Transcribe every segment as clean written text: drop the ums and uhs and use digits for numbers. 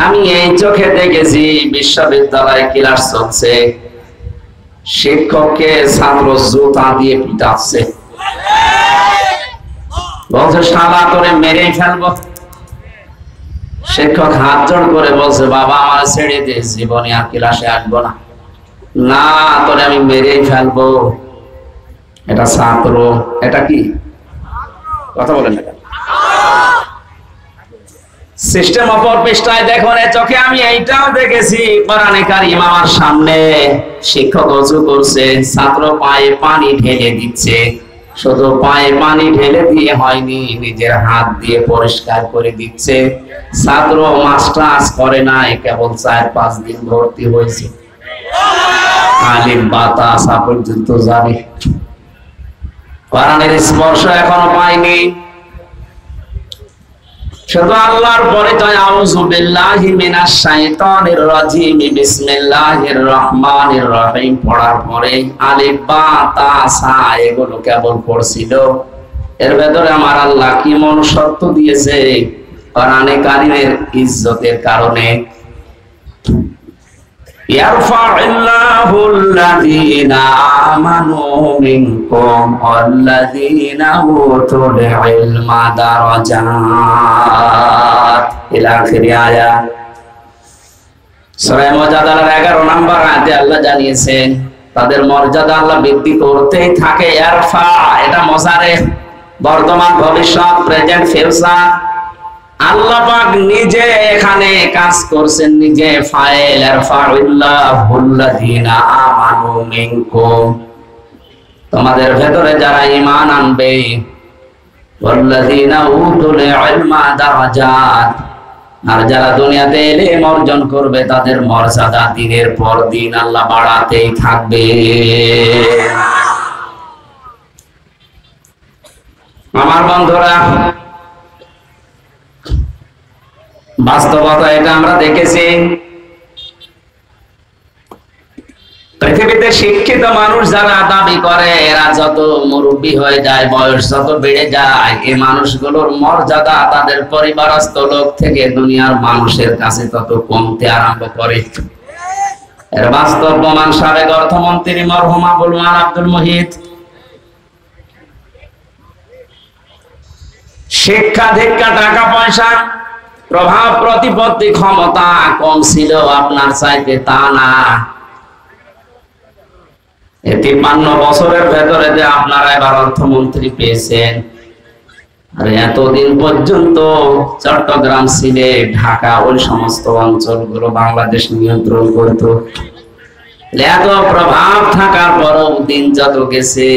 আমি এই চোখে দেখেছি বিশ্ববিদ্যালয়ে ক্লাস চলছে, শিক্ষককে ছাত্র জুতা দিয়ে পিটাচ্ছে, বলছে শালা করে মেরে ফেলবো। শিক্ষক হাত জোড় করে বলছে, বাবা আমার ছেড়ে দিয়ে, জীবনে আর ক্লাসে আসবো না। না, তোরে আমি মেরেই ফেলবো। এটা ছাত্র, এটা কি কথা বলেন না? সিস্টেম অপর পৃষ্ঠায় দেখুন, চোখে আমি এইটাও দেখেছি। কোরআনে কারীম আমার সামনে, শিক্ষক ওযু করছে, ছাত্র পায়ে পানি ঢেলে দিচ্ছে। শুধু পায়ে পানি ঢেলে দিয়ে হয়নি, নিজের হাত দিয়ে পরিষ্কার করে দিচ্ছে। ছাত্র মাস্টার্স করে নাই, কেবল 4-5 দিন ভর্তি হয়েছে। আলিম বাতাসা পর্যন্ত যাবে, কোরআনের স্পর্শ এখনো পায়নি। শুধু আল্লাহর পরিচয়, আউযু বিল্লাহি মিনাশ শাইতানির রাজিম, বিসমিল্লাহির রহমানির রহিম পড়ার পরে আলিফ বা তা সা এগুলো কেবল পড়ছিল। এর ভেতরে আমার আল্লাহ কি মনুষ্যত্ব দিয়েছে কোরআনে কারীমের ইজ্জতের কারণে। ইয়ারফা'ুল্লাযীনা আমানু মিনকুম ওয়াল্লাযীনা উতুল ইলমা দারাজাত ইলা আখির আয়াত। সূরা মুজাদালার 11 নম্বর আয়াতে আল্লাহ জানিয়েছেন তাদের মর্যাদা আল্লাহ বৃদ্ধি করতেই থাকে। ইয়ারফা এটা মুজারে, বর্তমান, ভবিষ্যৎ, প্রেজেন্ট, ফিউচার। আল্লাহ পাক নিজে এখানে কাজ করছেন, নিজে ফাইল। ইয়ারফা'ুল্লাযীনা আমানু মিনকুম, তোমাদের ভেতরে যারা ঈমান আনবে, ওয়াল্লাযীনা উতুল ইলমা দারাজাত, আর যারা দুনিয়াতে ইলম অর্জন করবে তাদের মর্যাদা দিনের পর দিন আল্লাহ বাড়াতেই থাকবে। আমার বন্ধুরা, বাস্তবতা এটা আমরা দেখেছি। পৃথিবীতে শিক্ষিত মানুষ যারা দাবি করে, এরা যত মুরব্বী হয়ে যায়, বয়স যত বেড়ে যায়, এই মানুষগুলোর মর্যাদা তাদের পরিবারস্থ লোক থেকে দুনিয়ার মানুষের কাছে তত কমতে আরম্ভ করে। এর বাস্তব প্রমাণ সাবেক অর্থমন্ত্রী মরহুম আবুল মাল আব্দুল মুহিত। শিক্ষা দীক্ষা, টাকা পয়সা, প্রভাব প্রতিপত্তি, ক্ষমতা কম ছিল আপনার চাইতে, তা না। 53 বছরের ভেতরে যে আপনারা এবার অর্থমন্ত্রী পেয়েছেন, আর এতদিন পর্যন্ত চট্টগ্রাম, সিলেট, ঢাকা, ওই সমস্ত অঞ্চলগুলো বাংলাদেশ নিয়ন্ত্রণ করত। এত প্রভাব থাকার পরও দিন যত গেছে,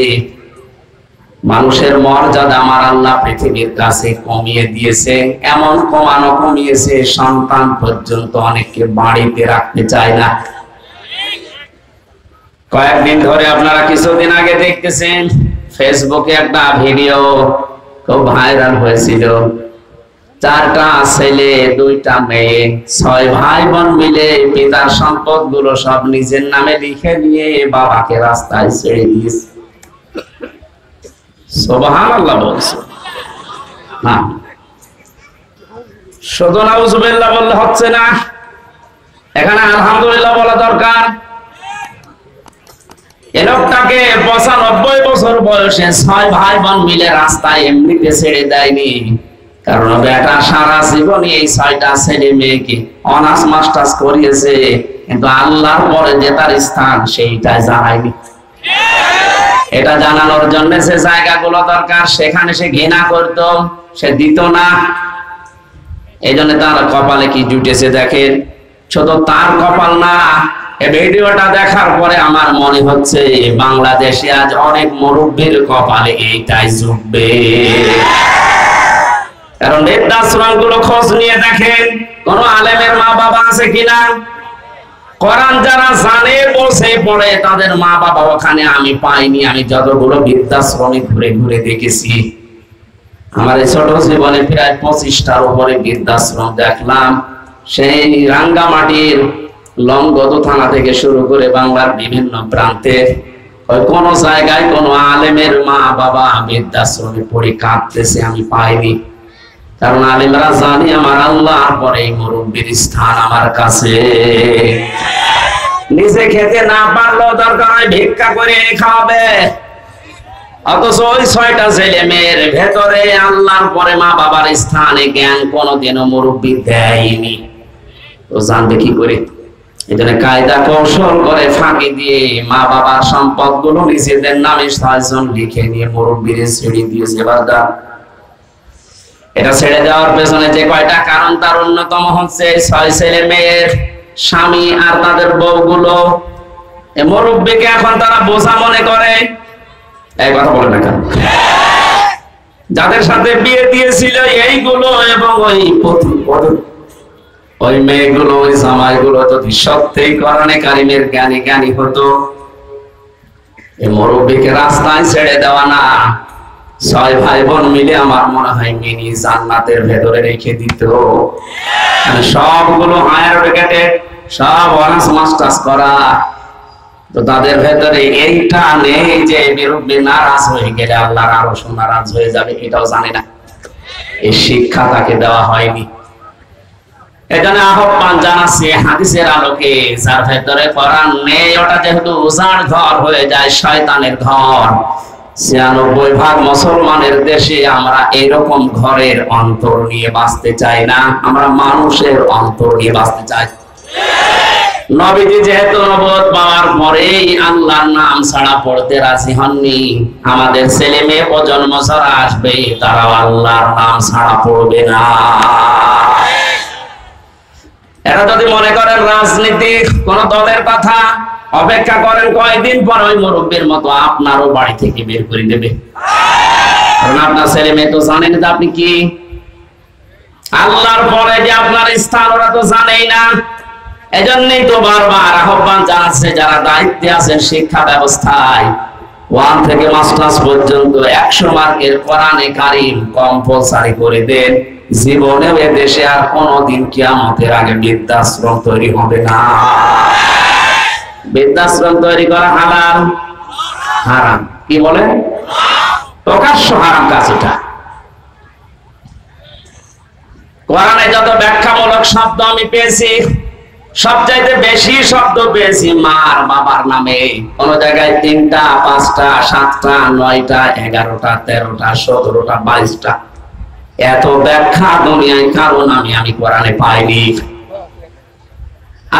মানুষের মর্যাদা আমার আল্লাহ পৃথিবীর কাছে কমিয়ে দিয়েছে। এমন কমিয়েছে, সন্তান পর্যন্ত অনেককে বাড়িতে রাখতে চায় না। কয়েকদিন ধরে আপনারা কিছুদিন আগে দেখতেছেন ফেসবুকে একটা ভিডিও খুব ভাইরাল হয়েছিল। 4টা ছেলে 2টা মেয়ে, 6 ভাই বোন মিলে পিতার সম্পদ গুলো সব নিজের নামে লিখে নিয়ে বাবাকে রাস্তায় ছেড়ে দিয়েছে। সুবহানাল্লাহ বলছে না, শুধু নাউযুবিল্লাহ বললে হচ্ছে না, এখানে আলহামদুলিল্লাহ বলা দরকার। এই লোকটাকে 95 বছর বয়সে 6 ভাই বোন মিলে রাস্তায় এমনিতে ছেড়ে দেয়নি, কারণ বেটা সারা জীবনই এই 6টা ছেলে মেয়েকে অনার্স মাস্টার্স করিয়েছে, কিন্তু আল্লাহর পরে যে তার স্থান সেইটাই জানায়নি। এটা জানানোর জন্য যে জায়গাগুলো দরকার সেখানে সে ঘৃণা করত, সে দিত না। এই জন্য তার কপালে কি জুটেছে দেখেন। শুধু তার কপাল না, এই ভিডিওটা দেখার পরে আমার মনে হচ্ছে বাংলাদেশে আজ অনেক মুরব্বীর কপালে এইটাই জুটবে। কারণ বৃদ্ধাশ্রমগুলো খোঁজ নিয়ে দেখেন কোন আলেমের মা বাবা আছে কিনা। কোরআন যারা জানে, বসে পড়ে, তাদের মা বাবা ওখানে আমি পাইনি। আমি যতগুলো বৃদ্ধাশ্রমে ঘুরে ঘুরে দেখেছি, আমার এই ছোট জীবনে প্রায় 25টার উপরে বৃদ্ধাশ্রম দেখলাম। সেই রাঙ্গামাটির লংগদু থানা থেকে শুরু করে বাংলার বিভিন্ন প্রান্তে কোন জায়গায় কোন আলেমের মা বাবা বৃদ্ধাশ্রমে পড়ে কাঁদতেছে আমি পাইনি। কারণ আলেমরা জানে আমার আল্লাহর পরে এই মুরব্বির স্থান আমার কাছে। নিজে খেতে না পারলেও দরকার হয় ভিক্ষা করে খাওয়াবে। অথচ ওই 6টা ছেলে মেয়ের ভেতরে আল্লাহর পরে মা বাবার স্থানে জ্ঞান কোনোদিনও মুরব্বি দেয়নি। তো জানবে কি করে? এজন্য কায়দা কৌশল করে ফাঁকি দিয়ে মা বাবার সম্পদ গুলো নিজেদের নামে 6 জন লিখে নিয়ে মুরব্বির ছেড়ে দিয়েছে। বাদা এটা ছেড়ে দেওয়ার পেছনে যে কয়টা কারণ, তার অন্যতম হচ্ছে 6 ছেলে মেয়ের স্বামী আর তাদের বউগুলো এই মুরব্বিকে এখন তারা বোঝা মনে করে। এই কথা বলে না কেন? যাদের সাথে বিয়ে দিয়েছিল এইগুলো এবং ওই মেয়েগুলো, ওই জামাইগুলো যদি সত্যিই কোরআনে কারিমের জ্ঞানী হতো, এই মুরব্বিকে রাস্তায় ছেড়ে দেওয়া না, 6 ভাই বোন মিলে আমার মনে হয় মিনি জান্নাতের ভেতরে রেখে দিত। সবগুলো হায়ার এডুকেটেড, সব অনার্স মাস্টার্স করা, তো তাদের ভেতরে এইটা নেই যে মুরব্বি নারাজ হয়ে গেলে আল্লাহর আরো নারাজ হয়ে যাবে, এটাও জানে না। এই শিক্ষা তাকে দেওয়া হয়নি। এখানে আহ্বান জানাচ্ছি হাদিসের আলোকে, যার ভেতরে কোরআন নেই ওটা যেহেতু উজাড় ঘর হয়ে যায়, শয়তানের ঘর। 96% মুসলমানের দেশে আমরা এরকম ঘরের অন্তর নিয়ে বাঁচতে চাই না, আমরা মানুষের অন্তর নিয়ে বাঁচতে চাই। নবীজি যেহেতু নবুয়ত পাওয়ার পরেই আল্লাহর নাম ছাড়া পড়তে রাজি হননি, আমাদের ছেলে মেয়ে প্রজন্ম যারা আসবে তারাও আল্লাহর নাম ছাড়া পড়বে না। এরা যদি মনে করেন রাজনীতি কোন দলের কথা, অপেক্ষা করেন কয়েকদিন পর ওই মুরব্বির মতো আপনারও বাড়ি থেকে বের করে দেবে। কারণ আপনার ছেলে মেয়ে তো জানেন যে আপনি কি, আল্লাহর পরে যে আপনার স্থান ওরা তো জানেই না। এজন্যই তো বারবার আহ্বান জানাচ্ছে যারা দায়িত্বে আছেন শিক্ষা ব্যবস্থায়, 1 থেকে মাস্টার্স পর্যন্ত 100 মার্কের কোরআনে কারীম কম্পালসারি করে দেন। জীবনেও এ দেশে আর কোনোদিন কিয়ামতের আগে বৃদ্ধাশ্রম তৈরি হবে না। বৃদ্ধাশ্রম তৈরি করা হালাল? হারাম। কি বলে? প্রকাশ্য হারাম কাজ এটা। কোরআনে যত ব্যাখ্যামূলক শব্দ আমি পেয়েছি, সবচাইতে বেশি শব্দ পেয়েছি মার বাবার নামে। কোন জায়গায় 3টা, 5টা, 7টা, 9টা, 11টা, 13টা, 17টা, 22টা। এত ব্যাখ্যা দুনিয়ায় কারণ আমি কোরআনে পাইনি।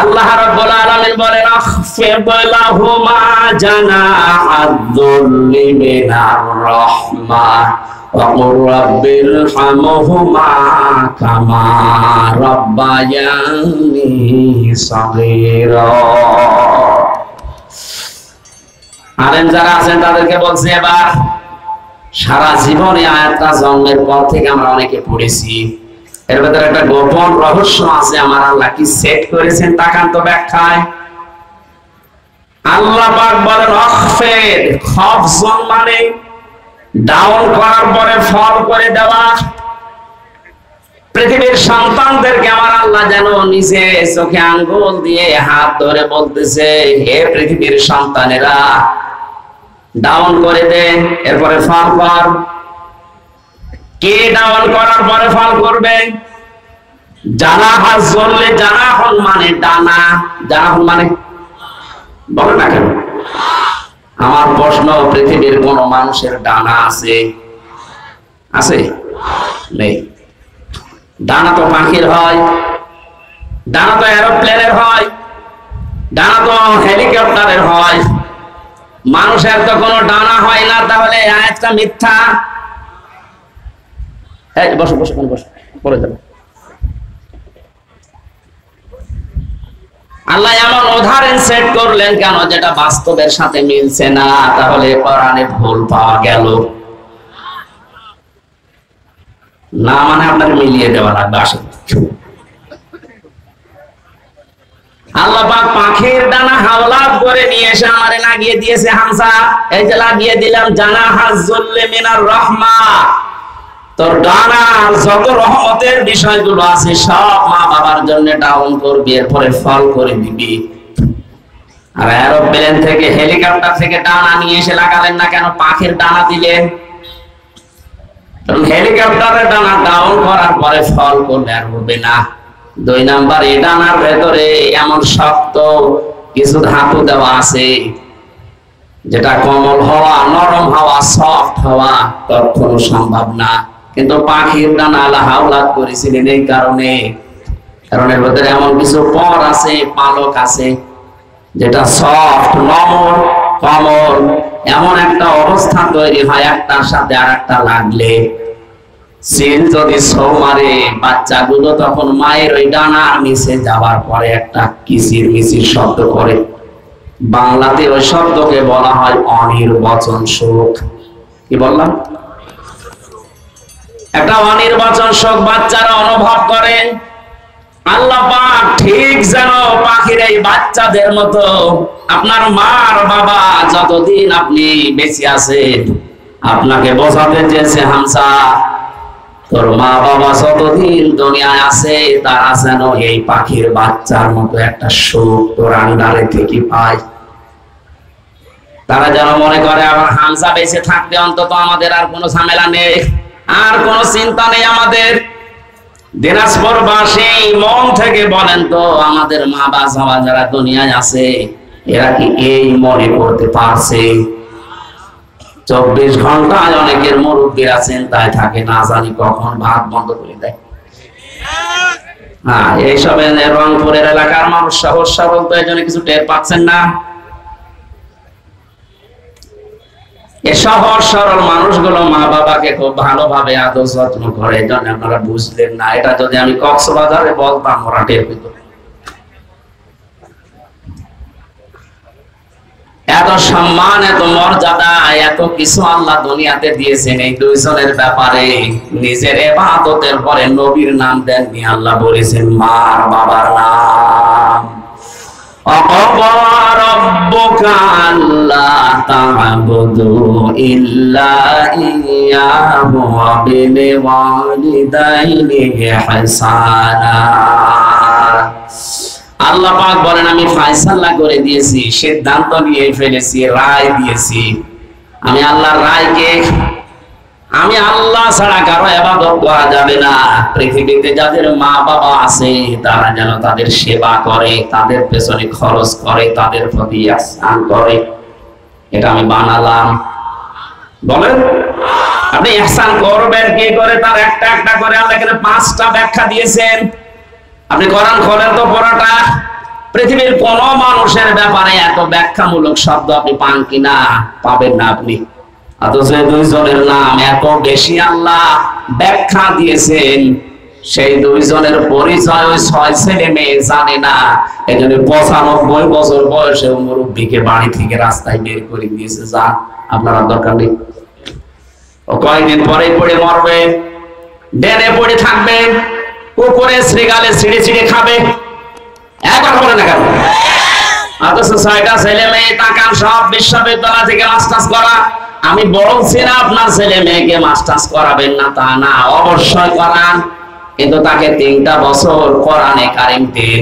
আল্লাহ রাব্বুল আলামিন বলেন আখফিদ লাহুমা জানাহাদ-দুল্লি মিনার রাহমাহ ওয়া কুর রাব্বিরহামহুমা কামা রাব্বায়ানি সাগীরা। আলেম যারা আছেন তাদেরকে বলছে, এবার সারা জীবনে আয়াতটা জন্মের পর থেকে আমরা অনেকে পড়েছি, এর ভেতরে একটা গোপন রহস্য আছে। আমার আল্লাহ কি সেট করেছেন তাকান তো ব্যাখ্যায়। আল্লাহ পাক বলেন আখফিদ, খফজন মানে ডাউন করার পরে ফল করে দেওয়া। পৃথিবীর সন্তানদেরকে আমার আল্লাহ যেন নিজে চোখে আঙ্গুল দিয়ে হাত ধরে বলতেছে, হে পৃথিবীর সন্তানেরা ডাউন করে দে, এরপরে ফল কর। কে ডাউন করার পরে ফল করবে? জানাহাজ বললে, জানাহন মানে ডানা, জানাহন মানে বলে না কেন? আমার প্রশ্ন, পৃথিবীর কোন মানুষের ডানা আছে? আছে? নেই। ডানা তো পাখির হয়, ডানা তো এরোপ্লেনের হয়, ডানা তো হেলিকপ্টারের হয়, মানুষের তো কোনো ডানা হয় না। তাহলে আয়াতটা মিথ্যা। বসো বসো বসো, পরে যাবো। আল্লাহ এমন উদাহরণ সেট করলেন কেন যেটা বাস্তবের সাথে মিলছে না? তাহলে কোরআনে ভুল পাওয়া গেল না, মানে আপনাকে মিলিয়ে দেওয়া লাগবে। আসেন, আল্লাহ পাক পাখির ডানা হাওলাত করে নিয়ে এসে আমারে লাগিয়ে দিয়েছে হামসা। এই যে লাগিয়ে দিলাম জানাহাজ-দুল্লি মিনার রাহমাহ। তোর ডানা যত রহমতের বিষয়গুলো আছে সব মা বাবার জন্য ডাউন করবি, এরপরে ফল করে দিবি। আর এরোপ্লেন থেকে, হেলিকপ্টার থেকে ডানা নিয়ে এসে লাগালেন না কেন? পাখির ডানা দিলেন। কারণ হেলিকপ্টারের ডানা ডাউন করার পরে ফল করলে আর হবে না। 2 নাম্বার, এই ডানার ভেতরে এমন শক্ত কিছু ধাতু দেওয়া আছে যেটা কোমল হওয়া, নরম হওয়া, সফট হওয়া কখনো সম্ভব না। কিন্তু পাখির ডানা আল্লাহ হাওলাত করেছিলেন এই কারণে, কারণ এর ভেতরে এমন কিছু পর আছে, পালক আছে যেটা সফট, নরম, কোমল। এমন একটা অবস্থা তৈরি হয় একটার সাথে আর একটা লাগলে, সিল যদি ছৌ মারে বাচ্চাগুলো তখন মায়ের ওই ডানার নিচে যাওয়ার পরে একটা কিচির মিচির শব্দ করে। বাংলাতে ওই শব্দকে বলা হয় অনির্বাচন শোক। কি বললাম? একটা অনির্বাচন শোক বাচ্চারা অনুভব করে। আল্লাহ পাক ঠিক যেন পাখির এই বাচ্চাদের মতো আপনার মার বাবা যতদিন আপনি বেঁচে আছেন আপনাকে বোঝাতে চেয়েছে, হামসা তোর মা বাবা যতদিন দুনিয়ায় আছে তারা যেন এই পাখির বাচ্চার মতো একটা সুখ তোর আন্ডারে থেকে পায়। তারা যেন মনে করে আবার হামসা বেঁচে থাকতে অন্তত আমাদের আর কোনো ঝামেলা নেই, আর কোনো চিন্তা নেই আমাদের। দিনাজপুরবাসী মন থেকে বলেন তো, আমাদের মা বাবা যারা দুনিয়ায় আছে এরা কি এই মনে করতে পারছে? 24 ঘন্টায় অনেকের মুরব্বী আছেন তাই থাকে, না জানি কখন ভাত বন্ধ করে দেয়। হ্যাঁ, এইসব রংপুরের এলাকার মানুষ সহজ সরল, তো এই জন্য কিছু টের পাচ্ছেন না। এই সহজ সরল মানুষগুলো মা বাবাকে খুব ভালোভাবে আদর যত্ন করে, এই জন্য আপনারা বুঝলেন না। এটা যদি আমি কক্সবাজারে বলতাম ওরা টের পেত। এত সম্মান, এত মর্যাদা, এত কিছু আল্লাহ দুনিয়াতে দিয়েছেন এই দুইজনের ব্যাপারে। নিজের ইবাদতের পরে নবীর নাম দেননি, আল্লাহ বলেছেন মার বাবার নাম। وَقَضَى رَبُّكَ أَلَّا تَعْبُدُوا إِلَّا إِيَّاهُ وَبِالْوَالِدَيْنِ إِحْسَانًا। আল্লাহ পাক বলেন আমি ফয়সালা করে দিয়েছি, সিদ্ধান্ত নিয়ে ফেলেছি, রায় দিয়েছি। আমি আল্লাহর রায়কে, আমি আল্লাহ ছাড়া কারো ইবাদত করা যাবে না। পৃথিবীতে যাদের মা বাবা আছে তারা যেন তাদের সেবা করে, তাদের পেছনে খরচ করে, তাদের প্রতি ইহসান করে। এটা আমি বানালাম। বলেন আপনি ইহসান করবেন কি করে? তার একটা একটা করে আল্লাহ এখানে 5টা ব্যাখ্যা দিয়েছেন। আপনি কোরআন খোলেন তো পুরোটা, পৃথিবীর কোন মানুষের ব্যাপারে এত ব্যাখ্যামূলক শব্দ আপনি পান কিনা? পাবেন না আপনি। অথচ দুইজনের নাম এত বেশি আল্লাহ ব্যাখ্যা দিয়েছেন, সেই দুইজনের পরিচয় ওই 6 ছেলে মেয়ে জানে না। এই জন্য 95 বছর বয়সে মুরব্বীকে বাড়ি থেকে রাস্তায় বের করে দিয়েছে, যা আপনারা দরকার নেই। ও কয়েকদিন পরেই পড়ে মরবে, ডেনে পড়ে থাকবে, কুকুরে শ্রীগালে ছিঁড়ে ছিঁড়ে খাবে। এক কথা বলে না কেন? অথচ 6টা ছেলে মেয়ে, তাকান সব বিশ্ববিদ্যালয় থেকে মাস্টার্স করা। আমি বলছি না আপনার ছেলে মেয়েকে মাস্টার্স করাবেন না, তা না, অবশ্যই করান, কিন্তু তাকে 3টা বছর কোরআনে কারিম দিন।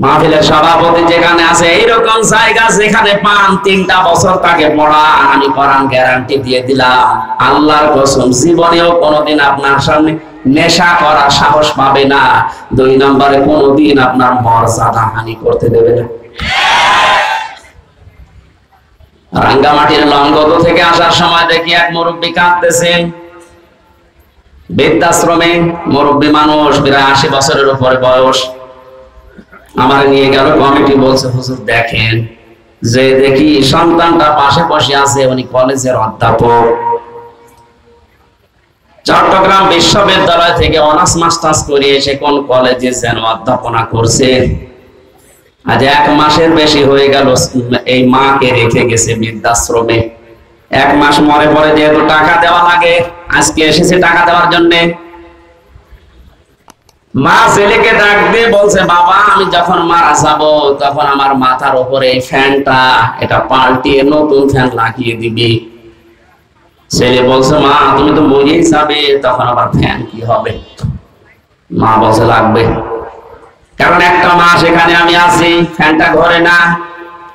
মাহফিলের সভাপতি যেখানে আছে এইরকম জায়গা যেখানে পান 3টা বছর তাকে পড়ান, আমি কোরআন গ্যারান্টি দিয়ে দিলাম, আল্লাহর কসম জীবনেও কোনোদিন আপনার সামনে নেশা করার সাহস পাবে না। 2 নম্বরে কোনোদিন আপনার মর্যাদা হানি করতে দেবে না। রাঙ্গামাটির লঙ্গত থেকে আসার সময় দেখি এক মুরব্বী কাঁদতেছেন, বৃদ্ধাশ্রমে মুরব্বী মানুষ, প্রায় 80 বছরের উপরে বয়স। আমার নিয়ে গেল কমিটি, বলছে হুজুর দেখেন, যে দেখি সন্তানটা পাশে বসে আছে, উনি কলেজের অধ্যাপক, চট্টগ্রাম বিশ্ববিদ্যালয় থেকে অনার্স মাস্টার্স করে এসে কোন কলেজে যেন অধ্যাপনা করছে। আজ 1 মাসের বেশি হয়ে গেল এই মাকে রেখে গেছে বৃদ্ধাশ্রমে। 1 মাস মরে পরে যেহেতু টাকা দেওয়া লাগে, আজকে এসেছে টাকা দেওয়ার জন্য। মা ছেলেকে ডাক দিয়ে বলছে, বাবা আমি যখন মারা যাব তখন আমার মাথার উপরে এই ফ্যানটা এটা পাল্টিয়ে নতুন ফ্যান লাগিয়ে দিবি। ছেলে বলছে, মা তুমি তো মরেই যাবে, তখন আবার ফ্যান কি হবে? মা বলছে লাগবে, কারণ 1টা মাস এখানে আমি আছি, ফ্যানটা ঘরে না,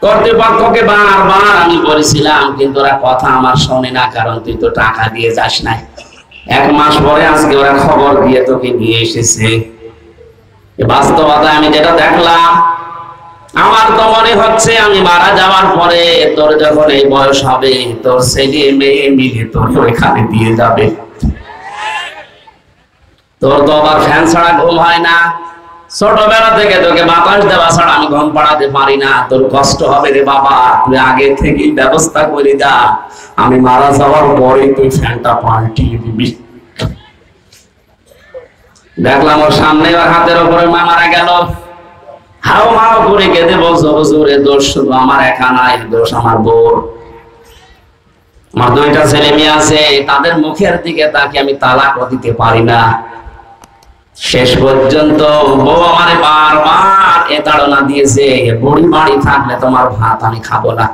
কর্তৃপক্ষকে বারবার আমি বলেছিলাম, কিন্তু ওরা কথা আমার শোনে না, কারণ তুই তো টাকা দিয়ে যাস নাই। 1 মাস পরে আজকে ওরা খবর দিয়ে তোকে নিয়ে এসেছে। বাস্তবতা আমি যেটা দেখলাম, আমার তো মনে হচ্ছে আমি মারা যাওয়ার পরে তোর যখন এই বয়স হবে, তোর ছেলে মেয়ে মিলে তোর ওইখানে দিয়ে যাবে। তোর তো আবার ফ্যান ছাড়া ঘুম হয় না, ছোটবেলা থেকে তোকে বাতাস দেওয়া ছাড়া আমি ঘুম পাড়াতে পারি না। তোর কষ্ট হবে রে বাবা, তুই আগে থেকেই ব্যবস্থা করে যা, আমি মারা যাওয়ার পরে তুই ফ্যানটা পাল্টিয়ে দিবি। দেখলাম ওর সামনে ওর হাতের উপরে মা মারা গেল, হাও মাও করে কেঁদে বলছো, হুজুর এ দোষ শুধু আমার একা নাই, দোষ আমার বউর। আমার 2টা ছেলে মেয়ে আছে, তাদের মুখের দিকে তাকে আমি তালাকও দিতে পারি না। শেষ পর্যন্ত বউ আমারে বারবার এ তাড়না দিয়েছে, বুড়ি বাড়ি থাকলে তোমার ভাত আমি খাবো না।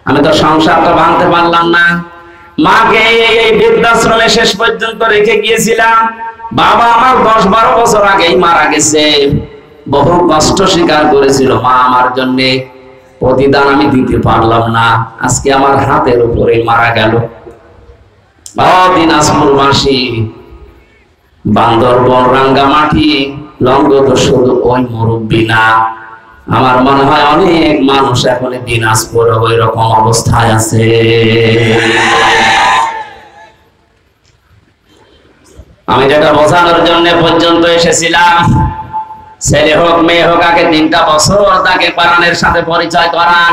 আমি তো সংসারটা ভাঙতে পারলাম না। মাকে এই বৃদ্ধাশ্রমে শেষ পর্যন্ত রেখে গিয়েছিলাম। বাবা আমার 10-12 বছর আগেই মারা গেছে। বহু কষ্ট স্বীকার করেছিল মা আমার জন্য, প্রতিদান আমি দিতে পারলাম না। আজকে আমার হাতের উপরে মারা গেল। দিনাজপুরবাসী, বান্দরবন, রাঙ্গামাটি, লঙ্গ তো শুধু ওই মুরব্বী না, আমার মনে হয় অনেক মানুষ এখন দিনাজপুরে ওই রকম অবস্থায় আছে। আমি যেটা বোঝানোর জন্য পর্যন্ত এসেছিলাম, ছেলে হোক মেয়ে হোক, আগে 3টা বছর তাকে কোরআনের সাথে পরিচয় করান।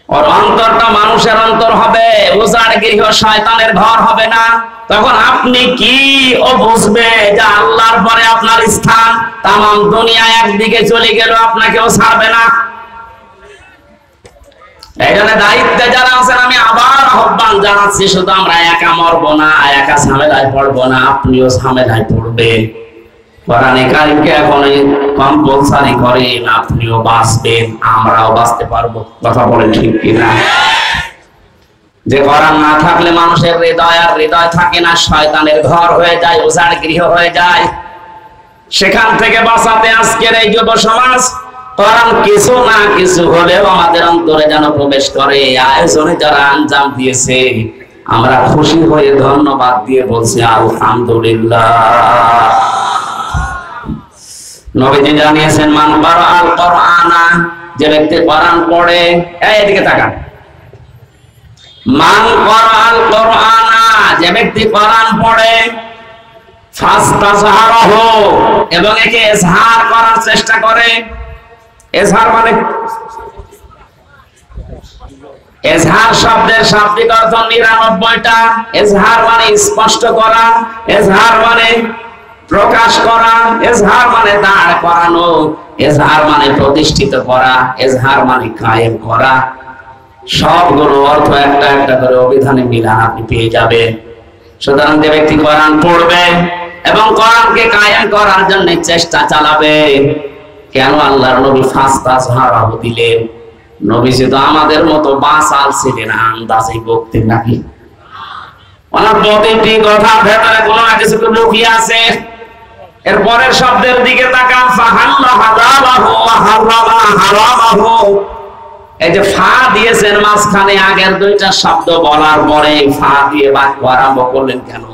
ওর অন্তরটা মানুষের অন্তর হবে, উজাড় গৃহ শয়তানের ঘর হবে না। তখন আপনি কি ও বুঝবে যে আল্লাহর পরে আপনার স্থান, তামাম দুনিয়া একদিকে চলে গেল, আপনাকেও ছাড়বে না। এই জন্য দায়িত্বে যারা আছেন আমি আবার আহ্বান জানাচ্ছি, শুধু আমরা একা মরবো না, একা ঝামেলায় পড়বো না, আপনিও ঝামেলায় পড়বেন। কোরআনে কারীমকে এখন কম্পালসারি করেন, আপনিও বাঁচবেন, আমরাও বাঁচতে পারবো। কথা বলেন ঠিক কিনা? যে কোরআন না থাকলে মানুষের হৃদয় আর হৃদয় থাকে না, শয়তানের ঘর হয়ে যায়, উজাড় গৃহ হয়ে যায়। সেখান থেকে বাঁচাতে আজকের এই যুব সমাজ কোরআন কিছু না কিছু হলেও আমাদের অন্তরে যেন প্রবেশ করে। আয়োজনে যারা আঞ্জাম দিয়েছে, আমরা খুশি হয়ে ধন্যবাদ দিয়ে বলছি আলহামদুলিল্লাহ। নবীজি জানিয়েছেন, মান কারাআল কুরআনা, যে ব্যক্তি কোরআন পড়ে, এদিকে তাকান, মান কারাআল কুরআনা, যে ব্যক্তি কোরআন পড়ে, ফাস্তাজহারাহু, এবং একে ইজহার করার চেষ্টা করে। ইজহার মানে, ইজহার শব্দের শাব্দিক অর্থ 99টা। ইজহার মানে স্পষ্ট করা, ইজহার মানে প্রকাশ করা, ইজহার মানে দাঁড় করানো, ইজহার মানে প্রতিষ্ঠিত করা, ইজহার মানে কায়েম করা। সবগুলো অর্থ একটা একটা করে অভিধানে মিলান আপনি পেয়ে যাবেন। সুতরাং যে ব্যক্তি কোরআন পড়বে এবং কোরআনকে কায়েম করার জন্য চেষ্টা চালাবে, কেন আল্লাহর নবী ফাস্তাজহারাহু দিলেন? নবীজি তো আমাদের মতো বাসাল ছিলেন, আন্দাজে বলতেন নাকি? ওনার প্রতিটি কথার ভেতরে কোনো না কিছু লুকিয়ে আছে। এর পরের শব্দের দিকে তাকান, ফাহাল্লা হালালাহু ওয়া হারামা হারামাহু। এই যে ফা দিয়েছেন মাঝখানে, আগের 2টা শব্দ বলার পরে ফা দিয়ে বাক্য আরম্ভ করলেন কেন?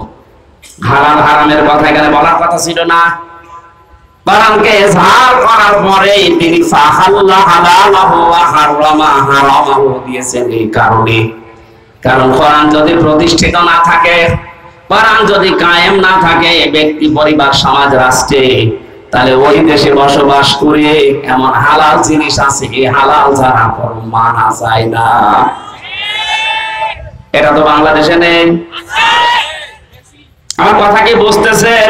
হালাল হারামের কথা এখানে বলার কথা ছিল না। কোরআনকে ইজহার করার পরে তিনি ফাহাল্লা হালালাহু ওয়া হারামা হারামাহু দিয়েছেন এই কারণে। কারণ কোরআন যদি প্রতিষ্ঠিত না থাকে, কোরআন যদি কায়েম না থাকে ব্যক্তি, পরিবার, সমাজ, রাষ্ট্রে, তাহলে ওই দেশে বসবাস করে এমন হালাল জিনিস আছে, এই হালাল যারা মানা যায় না। এটা তো বাংলাদেশে নেই। আমার কথা কি বুঝতেছেন?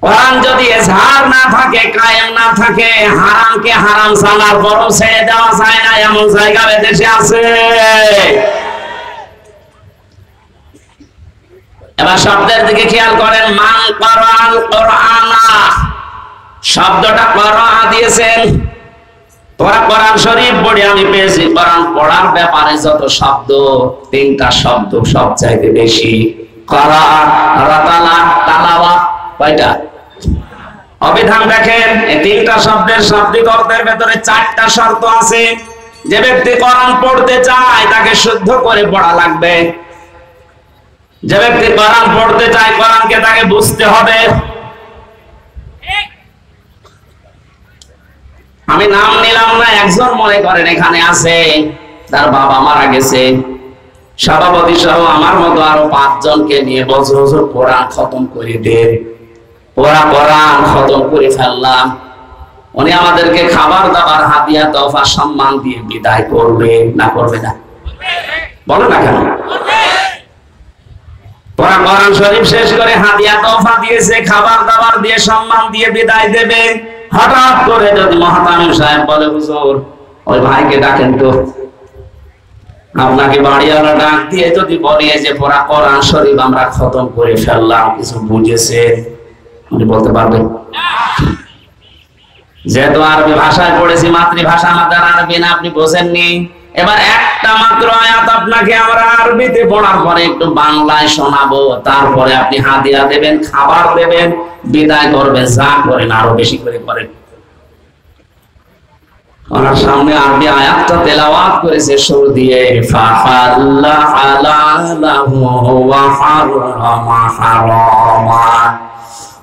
কোরআন যদি ইজহার না থাকে, কায়েম না থাকে, হারামকে হারাম জানার পরও ছেড়ে দেওয়া যায় না, এমন জায়গা দেশে আছে। এবার শব্দের দিকে খেয়াল করেন, মান কারাআল কুরআনা, শব্দটা কারা দিয়েছেন। তোরা কোরআন শরীফ পড়ে আমি পেয়েছি, কোরআন পড়ার ব্যাপারে যত শব্দ, 3টা শব্দ সবচাইতে বেশি। কারা, রাতালা, তালাওয়া, কয়টা? অবিধান দেখেন, এই তিনটা শব্দের শাব্দিক অর্থের ভেতরে চারটা শর্ত আছে। যে ব্যক্তি কোরআন পড়তে চায় তাকে শুদ্ধ করে পড়া লাগবে। যে ব্যক্তি কোরআন পড়তে চায় কোরআনকে তাকে বুঝতে হবে। আমি নাম নিলাম না, একজন মনে করেন এখানে আছে তার বাবা মারা গেছে, সভাপতি সহ আমার মতো আরো 5 জনকে নিয়ে বছর বছর কোরআন খতম করে দেন, ওরা কোরআন খতম করে ফেললাম, উনি আমাদেরকে খাবার দাবার হাদিয়া তোহফা সম্মান দিয়ে বিদায় করবে না করবে না? বলো না কেন? ওরা কোরআন শরীফ শেষ করে হাদিয়া তোহফা দিয়েছে, খাবার দাবার দিয়ে সম্মান দিয়ে বিদায় দেবে। হঠাৎ করে যদি মহাতামিম সাহেব বলে হুজুর ওই ভাইকে ডাকেন তো, আপনাকে বাড়িওয়ালা ডাক দিয়ে যদি বলে যে পুরা কোরআন শরীফ আমরা খতম করে ফেললাম, কিছু বুঝেছে? উনি বলতে পারবেন? যেহেতু আরবি ভাষায় পড়েছি, মাতৃভাষা আমাদের আরবি না, আপনি বোঝেননি। এবার একটা মাত্র আয়াত আপনাকে আমরা আরবিতে পড়ার পরে একটু বাংলায় শোনাবো, তারপরে আপনি হাদিয়া দেবেন, খাবার দেবেন, বিদায় করবেন, যা করেন আরো বেশি করে করেন। ওনার সামনে আরবি আয়াতটা তেলাওয়াত করেছে সুর দিয়ে, ফাহাল্লা হালালাহু ওয়া হারামা হারামা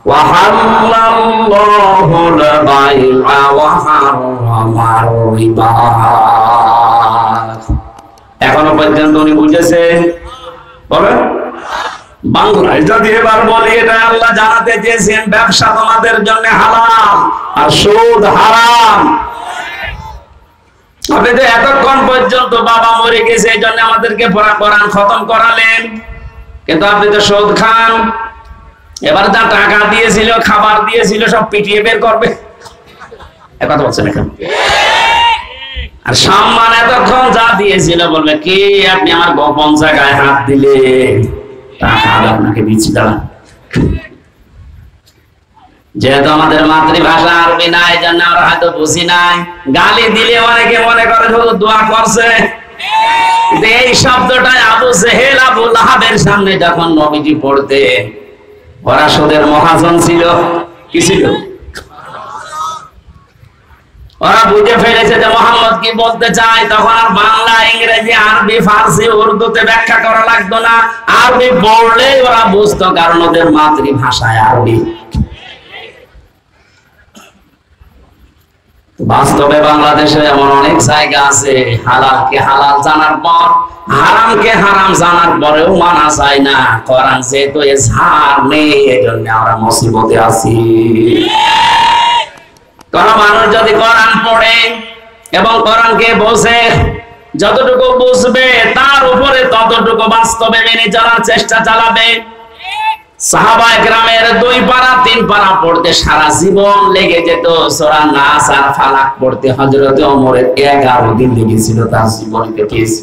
ওয়া হাল্লাল্লাহুল বাই'a ওয়া হারামার রিবা। এখনো পর্যন্ত উনি বুঝেছেন? বলেন। বাংলায় যদি এবার বলি এটা আল্লাহ জানাতে চেয়েছেন ব্যবসা তোমাদের জন্য হালাল আর সুদ হারাম। আপনি তো এতক্ষণ পর্যন্ত বাবা মরে গেছে এই জন্য আমাদেরকে কোরআন খতম করালেন, কিন্তু আপনি তো সুদ খান। এবার যা টাকা দিয়েছিল, খাবার দিয়েছিল, সব পিটিয়ে বের করবে। কথা বলছেন এখন? আর সম্মান এতক্ষণ যা দিয়েছিল বলবে কি আপনি আমার গোপন জায়গায় হাত দিলে, টাকা আপনাকে দিচ্ছি দাঁড়ান। যেহেতু আমাদের মাতৃভাষা আরবি নাই, এই জন্য আমরা হয়তো বুঝি নাই। গালি দিলে অনেকে মনে করে দোয়া করছে, কিন্তু এই শব্দটাই আবু জেহেল আবু লাহাবের সামনে যখন নবীজি পড়তে, ওরা সুদের মহাজন ছিল। কি ছিল? ওরা বুঝে ফেলেছে যে মোহাম্মদ কি বলতে চায়। তখন আর বাংলা, ইংরেজি, আরবি, ফার্সি, উর্দুতে ব্যাখ্যা করা লাগতো না। আরবি পড়লেই ওরা বুঝতো, কারণ ওদের মাতৃভাষায় আরবি। বাস্তবে বাংলাদেশে এমন অনেক জায়গা আছে হালালকে হালাল জানার পর, হারামকে হারাম জানার পরেও মানা যায় না। কোরআন যেহেতু এজহার নেই, এজন্য আমরা মুসিবতে আছি। কোন মানুষ যদি কোরআন পড়ে এবং কোরআনকে বোঝে, যতটুকু বুঝবে তার উপরে ততটুকু বাস্তবে মেনে চলার চেষ্টা চালাবে। সাহাবায়ে কেরামের 2 পারা 3 পারা পড়তে সারা জীবন লেগে যেত। সূরা নাস আর ফালাক পড়তে হযরত ওমরের 11 দিন লেগেছিল তার জীবনে কেটেছে।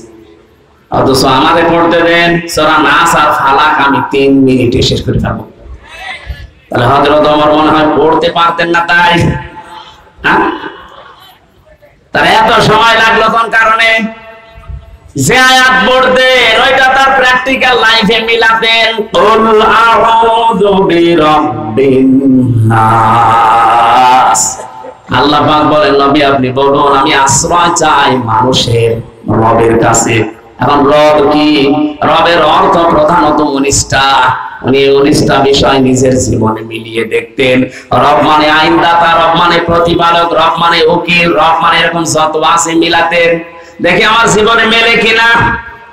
অথচ আমাদের পড়তে দেন সূরা নাস আর ফালাক আমি 3 মিনিটে শেষ করে ফেলবো। তাহলে হযরত ওমর মনে হয় পড়তে পারতেন না, তাই তার এত সময় লাগলো কোন কারণে? যে আয়াত পড়তেন ওইটা তার প্র্যাকটিক্যাল লাইফে মিলাতেন। কুল আউযু বিরাব্বিন নাস। আল্লাহ পাক বলেন নবী আপনি বলুন আমি আশ্রয় চাই মানুষের রবের কাছে। এখন রব কি? রবের অর্থ প্রধানত 19টা। উনি 19টা বিষয় নিজের জীবনে মিলিয়ে দেখতেন। রব মানে আইনদাতা, রব মানে প্রতিপালক, রব মানে উকিল, রব মানে এরকম যত আছে মিলাতেন, দেখি আমার জীবনে মেলে কিনা।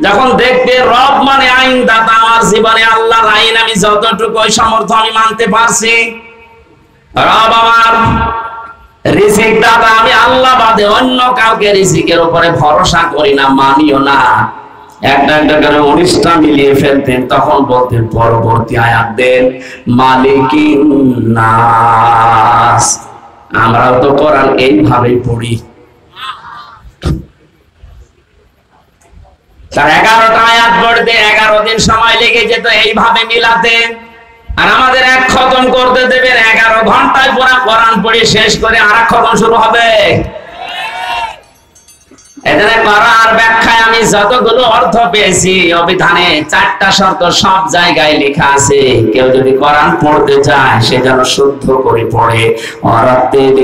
যখন দেখতে রব মানে আইনদাতা, আমার জীবনে আল্লাহর আইন আমি যতটুকু ওই সামর্থ্য আমি মানতে পারছি। রব আমার রিজিক দাতা, আমি আল্লাহ বাদে অন্য কাউকে রিজিকের উপরে ভরসা করি না, মানিও না। একটা একটা করে 19টা মিলিয়ে ফেলতেন। তখন বলতেন পরবর্তী আয়াত দেন মালিকিন নাস। আমরাও তো কোরআন এইভাবেই পড়ি। তার 11টা আয়াত পড়তে 11 দিন সময় লেগে যেত এইভাবে মিলাতে। আর আমাদের এক খতম করতে দেবেন 11 ঘন্টায় পুরো কোরআন পড়ে শেষ করে আর এক খতম শুরু হবে। এখানে কোরআন ব্যাখ্যায় আমি যতগুলো অর্থ পেয়েছি অভিধানে 4টা শর্ত সব জায়গায় লেখা আছে। কেউ যদি কোরআন পড়তে চায় সে যেন শুদ্ধ করে পড়ে। ওয়ারাতিল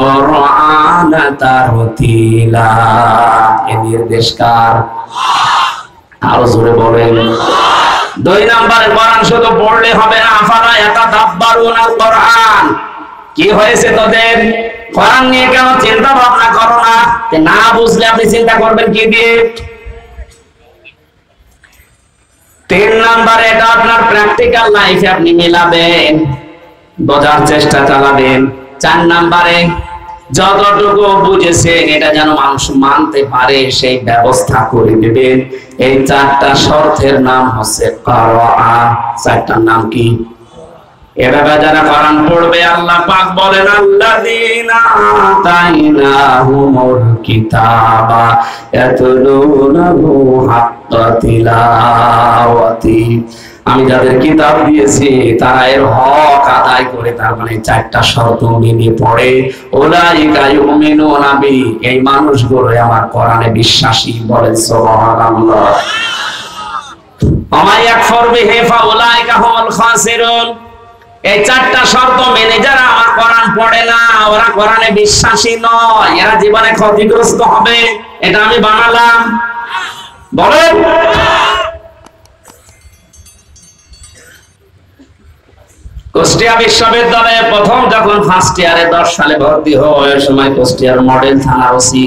কোরআন তারতিলা, এই নির্দেশ কার? আরো জোরে বলেন। 2 নম্বরে কোরআন শুধু পড়লে হবে না, আফালা ইয়াতাদাব্বারুনাল কোরআন। কি হয়েছে তোদের? কোরআন নিয়ে কেন চিন্তা ভাবনা করো না? না বুঝলে আপনি চিন্তা করবেন কি দিয়ে? 3 নম্বরে এটা আপনার প্র্যাকটিক্যাল লাইফে আপনি মেলাবেন, বোঝার চেষ্টা চালাবেন। 4 নম্বরে যতটুকু বুঝেছেন এটা যেন মানুষ মানতে পারে সেই ব্যবস্থা করে দেবেন। এই 4টা শর্তের নাম হচ্ছে কোরআন। 4টার নাম কি? এভাবে যারা কোরআন পড়বে আল্লাহ পাক বলেন আল্লাযীনা আতাইনাহুমুল কিতাবা ইয়াতলুনাহু হাক্কা তিলাওয়াতি, আমি যাদের কিতাব দিয়েছি তারা এর হক আদায় করে, তার মানে 4টা শর্ত মেনে পড়ে। উলাইকা ইউমিনুনা বি, এই মানুষগুলো আমার কোরআনে বিশ্বাসী। বলেন সুবহানাল্লাহ। ওয়া মা ইয়াকফুর বিহি ফাউলাইকা হুমুল খাসিরুন, এই 4টা শর্ত মেনে যারা আমার কোরআন পড়ে না, ওরা কোরআনে বিশ্বাসী নয়, এরা জীবনে ক্ষতিগ্রস্ত হবে। এটা আমি বানালাম। বলেন। কুষ্টিয়া বিশ্ববিদ্যালয়ে প্রথম যখন ফার্স্ট ইয়ারে 10 সালে ভর্তি হয়, ওই সময় কুষ্টিয়ার মডেল থানার ওসি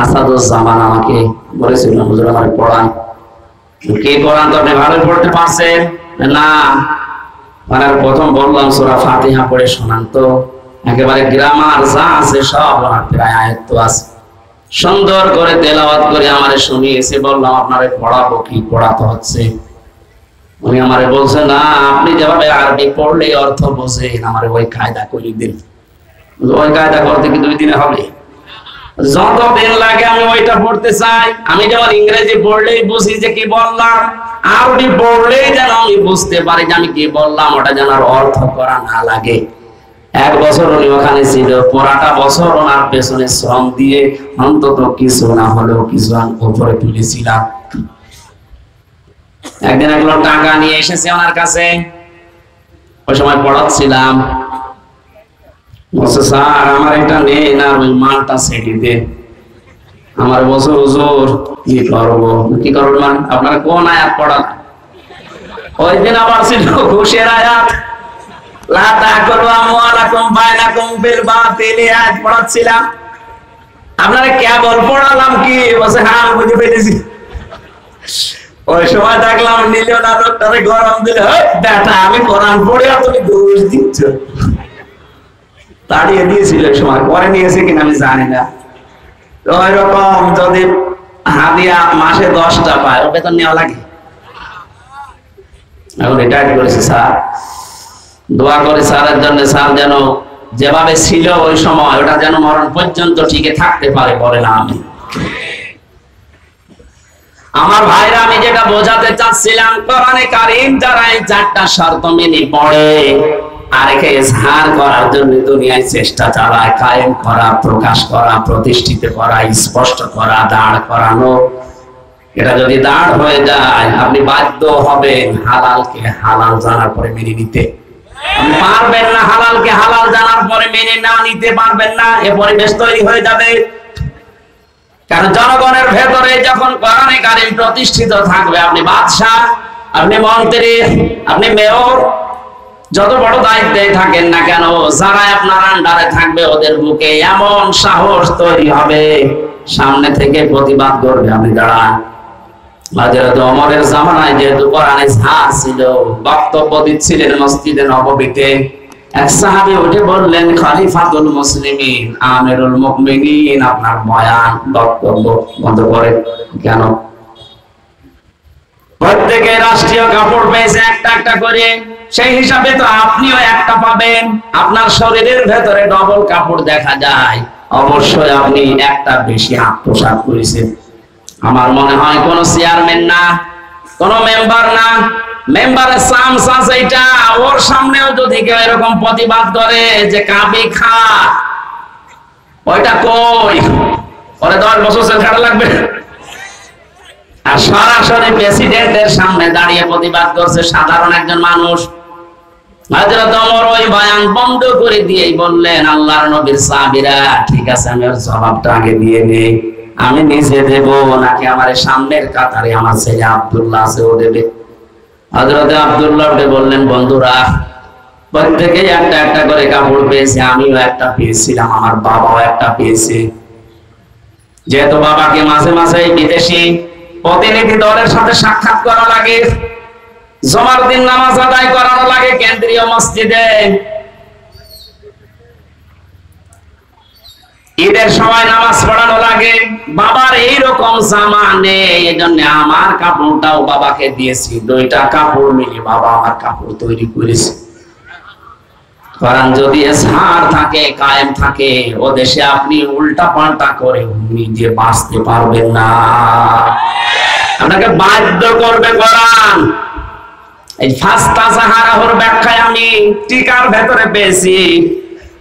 আসাদুজ্জামান আমাকে বলেছিল, হুজুর আমার পড়ান। কি কোরআন তো আপনি ভালো পড়তে পারছেন না? মানে প্রথম বললাম সূরা ফাতিহা পড়ে শোনান তো, একেবারে গ্রামার যা আছে সব আমার প্রায় আয়ত্ত আছে। সুন্দর করে তেলাওয়াত করে আমারে শুনিয়েছে। বললাম আপনারে পড়াবো, কি পড়াতে হচ্ছে? উনি আমারে বলছে না, আপনি যেভাবে আরবি পড়লে অর্থ বোঝেন, আমারে ওই কায়দা করে দিন। ওই কায়দা করতে কি 2 দিনে হবে? যত দিন লাগে আমি ওইটা পড়তে চাই। আমি যেমন ইংরেজি পড়লেই বুঝি যে কি বললাম, আরবি পড়লেই যেন আমি বুঝতে পারি যে আমি কি বললাম, ওটা যেন আর অর্থ করা না লাগে। 1 বছর উনি ওখানে ছিল, পুরাটা বছর ওনার পেছনে শ্রম দিয়ে অন্তত কিছু না হলেও কিছু উপরে তুলেছিলাম। একদিন এক লোক টাকা নিয়ে এসেছে ওনার কাছে, ওই সময় পড়াচ্ছিলাম। বলছে স্যার আমার এটা নেই না, ওই মালটা ছেড়ে দে। আমার বছর হুজুর কি করবো, কি করবো মানে আপনারা কোন আয়াত পড়ান? ওই দিন আবার ছিল ঘুষের আয়াত, লা তাকুলু আমওয়ালাকুম বাইনাকুম বিল বাতিল, আয়াত পড়াচ্ছিলাম। আপনারা কেবল পড়ালাম কি? বলছে হ্যাঁ বুঝে ফেলেছি। ওই সময় দেখলাম নিল না, ডক্টরে গরম দিল, বেটা আমি কোরআন পড়ে আর তুমি ঘুষ দিচ্ছ। তাড়িয়ে দিয়েছিল ওই সময়, পরে নিয়েছে কিনা আমি জানি না। তো ওই রকম যদি হাদিয়া মাসে 10টা পায়, ওর বেতন নেওয়া লাগে। এখন রিটায়ার করেছে স্যার, দোয়া করে স্যারের জন্য, স্যার যেন যেভাবে ছিল ওই সময় ওটা যেন মরণ পর্যন্ত টিকে থাকতে পারে। বলে না আমি। আমার ভাইরা, আমি যেটা বোঝাতে চাচ্ছিলাম, কোরআনে কারীম যারা এই 4টা শর্ত মেনে পড়ে আর একে ইজহার করার জন্য দুনিয়ায় চেষ্টা চালায়, কায়েম করা, প্রকাশ করা, প্রতিষ্ঠিত করা, স্পষ্ট করা, দাঁড় করানো, এটা যদি দাঁড় হয়ে যায় আপনি বাধ্য হবেন হালালকে হালাল জানার পরে মেনে নিতে। আপনি পারবেন না হালালকে হালাল জানার পরে মেনে না নিতে পারবেন না, এ পরিবেশ তৈরি হয়ে যাবে। কারণ জনগণের ভেতরে যখন কোরআনে কারীম প্রতিষ্ঠিত থাকবে, আপনি বাদশাহ, আপনি মন্ত্রী, আপনি মেয়র, যত বড় দায়িত্বে থাকেন না কেন, যারা আপনার আন্ডারে থাকবে ওদের বুকে এমন সাহস তৈরি হবে, সামনে থেকে প্রতিবাদ করবে। আপনি দাঁড়ান। হযরত ওমরের জামানায় যেহেতু কোরআনে ঝাঁ ছিল, বক্তব্য দিচ্ছিলেন মসজিদে নববীতে, এক সাহাবী উঠে বললেন, খলিফাতুল মুসলিমিন, আমিরুল মুমিনিন, আপনার বয়ান বক্তব্য বন্ধ করেন। কেন? প্রত্যেকে রাষ্ট্রীয় কাপড় পেয়েছে একটা একটা করে, সেই হিসাবে তো আপনিও একটা পাবেন। আপনার শরীরের ভেতরে ডবল কাপড় দেখা যায়, অবশ্যই আপনি একটা বেশি আত্মসাৎ করেছেন। আমার মনে হয় কোন চেয়ারম্যান না, কোন মেম্বার না, মেম্বারের চামচ এইটা, ওর সামনেও যদি কেউ এরকম প্রতিবাদ করে যে কাবি খা, ওইটা কই? পরে 10 বছর জেল খাটা লাগবে। আর সরাসরি প্রেসিডেন্টের সামনে দাঁড়িয়ে প্রতিবাদ করছে সাধারণ একজন মানুষ। হযরত ওমর ওই বয়ান বন্ধ করে দিয়েই বললেন, আল্লাহর নবীর সাহাবীরা, ঠিক আছে আমি ওর জবাবটা আগে দিয়ে নেই, আমি নিজে দেব নাকি আমার সামনের কাতারে আমার ছেলে আব্দুল্লাহ আছে ও দেবে? হযরত আব্দুল্লাহ বললেন, বন্ধুরা প্রত্যেকে একটা একটা করে কাপড় পেয়েছে, আমিও একটা পেয়েছিলাম, আমার বাবাও একটা পেয়েছে। যেহেতু বাবাকে মাঝে মাঝে বিদেশি প্রতিনিধি দলের সাথে সাক্ষাৎ করা লাগে, জুমার দিন নামাজ আদায় করানো লাগে কেন্দ্রীয় মসজিদে, ঈদের সময় নামাজ পড়ানো লাগে, বাবার এইরকম জামা নেই, এজন্য আমার কাপড়টাও বাবাকে দিয়েছি, 2টা কাপড় মিলে বাবা আমার কাপড় তৈরি করেছে। কারণ যদি এসহার থাকে, কায়েম থাকে, ও দেশে আপনি উল্টা পাল্টা করে নিজে বাঁচতে পারবেন না, আপনাকে বাধ্য করবে কোরআন। এই ফাস্তা সাহারাহর ব্যাখ্যায় আমি টিকার ভেতরে পেয়েছি,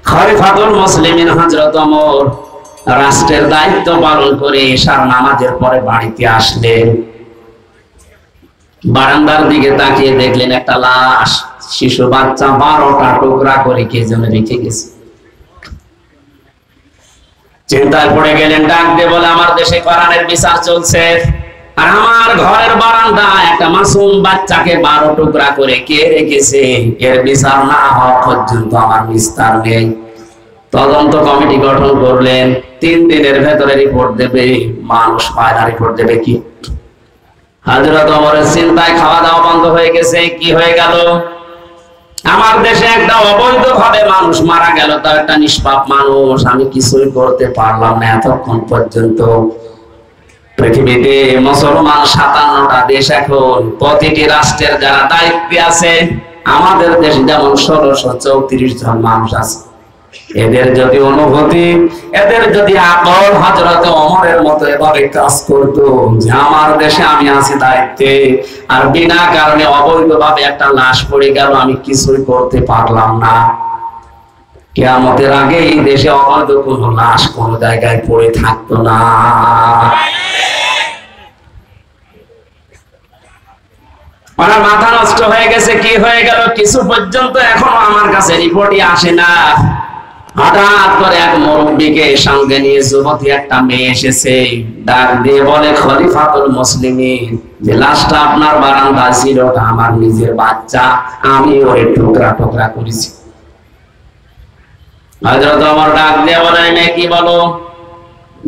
খলিফাতুল মুসলিমিন হযরত ওমর রাষ্ট্রের দায়িত্ব পালন করে এশার নামাজের পরে বাড়িতে আসলেন, বারান্দার দিকে তাকিয়ে দেখলেন একটা লাশ, শিশু বাচ্চা 12টা টুকরা করে কে যেন রেখে গেছে। চিন্তায় পড়ে গেলেন, ডাক দিয়ে বলে, আমার দেশে কোরআনের বিচার চলছে, আর আমার ঘরের বারান্দায় একটা মাসুম বাচ্চাকে 12 টুকরা করে কে রেখেছে, এর বিচার না হওয়া পর্যন্ত আমার নিস্তার নেই। তদন্ত কমিটি গঠন করলেন, 3 দিনের ভেতরে রিপোর্ট দেবে। মানুষ পায় না, রিপোর্ট দেবে কি? হযরত ওমরের চিন্তায় খাওয়া দাওয়া বন্ধ হয়ে গেছে। কি হয়ে গেল? আমার দেশে একটা অবৈধভাবে মানুষ মারা গেল, তার একটা নিষ্পাপ মানুষ, আমি কিছুই করতে পারলাম না এতক্ষণ পর্যন্ত। পৃথিবীতে মুসলমান 57টা দেশ, এখন প্রতিটি রাষ্ট্রের যারা দায়িত্বে আছে, আমাদের দেশে যেমন 1634 জন মানুষ আছে, এদের যদি অনুভূতি, এদের যদি আকল হযরত ওমরের মতো এভাবে কাজ করতো যে আমার দেশে আমি আছি দায়িত্বে, আর বিনা কারণে অবৈধভাবে একটা লাশ পড়ে গেল, আমি কিছুই করতে পারলাম না, কিয়ামতের আগে এই দেশে অবৈধ কোনো লাশ কোনো জায়গায় পড়ে থাকতো না। আমার মাথা নষ্ট হয়ে গেছে, কি হয়ে গেল কিছু পর্যন্ত এখনো আমার কাছে রিপোর্টই আসে না। হঠাৎ করে এক মুরব্বীকে সঙ্গে নিয়ে যুবতী একটা মেয়ে এসেছে, ডাক দিয়ে বলে, খলিফাতুল মুসলিমিন, যে লাশটা আপনার বারান্দায় ছিল ওটা আমার নিজের বাচ্চা, আমি ওই টুকরা টুকরা করেছি। হযরত ওমর ডাক দিয়ে বলে, মেয়ে কি বলো,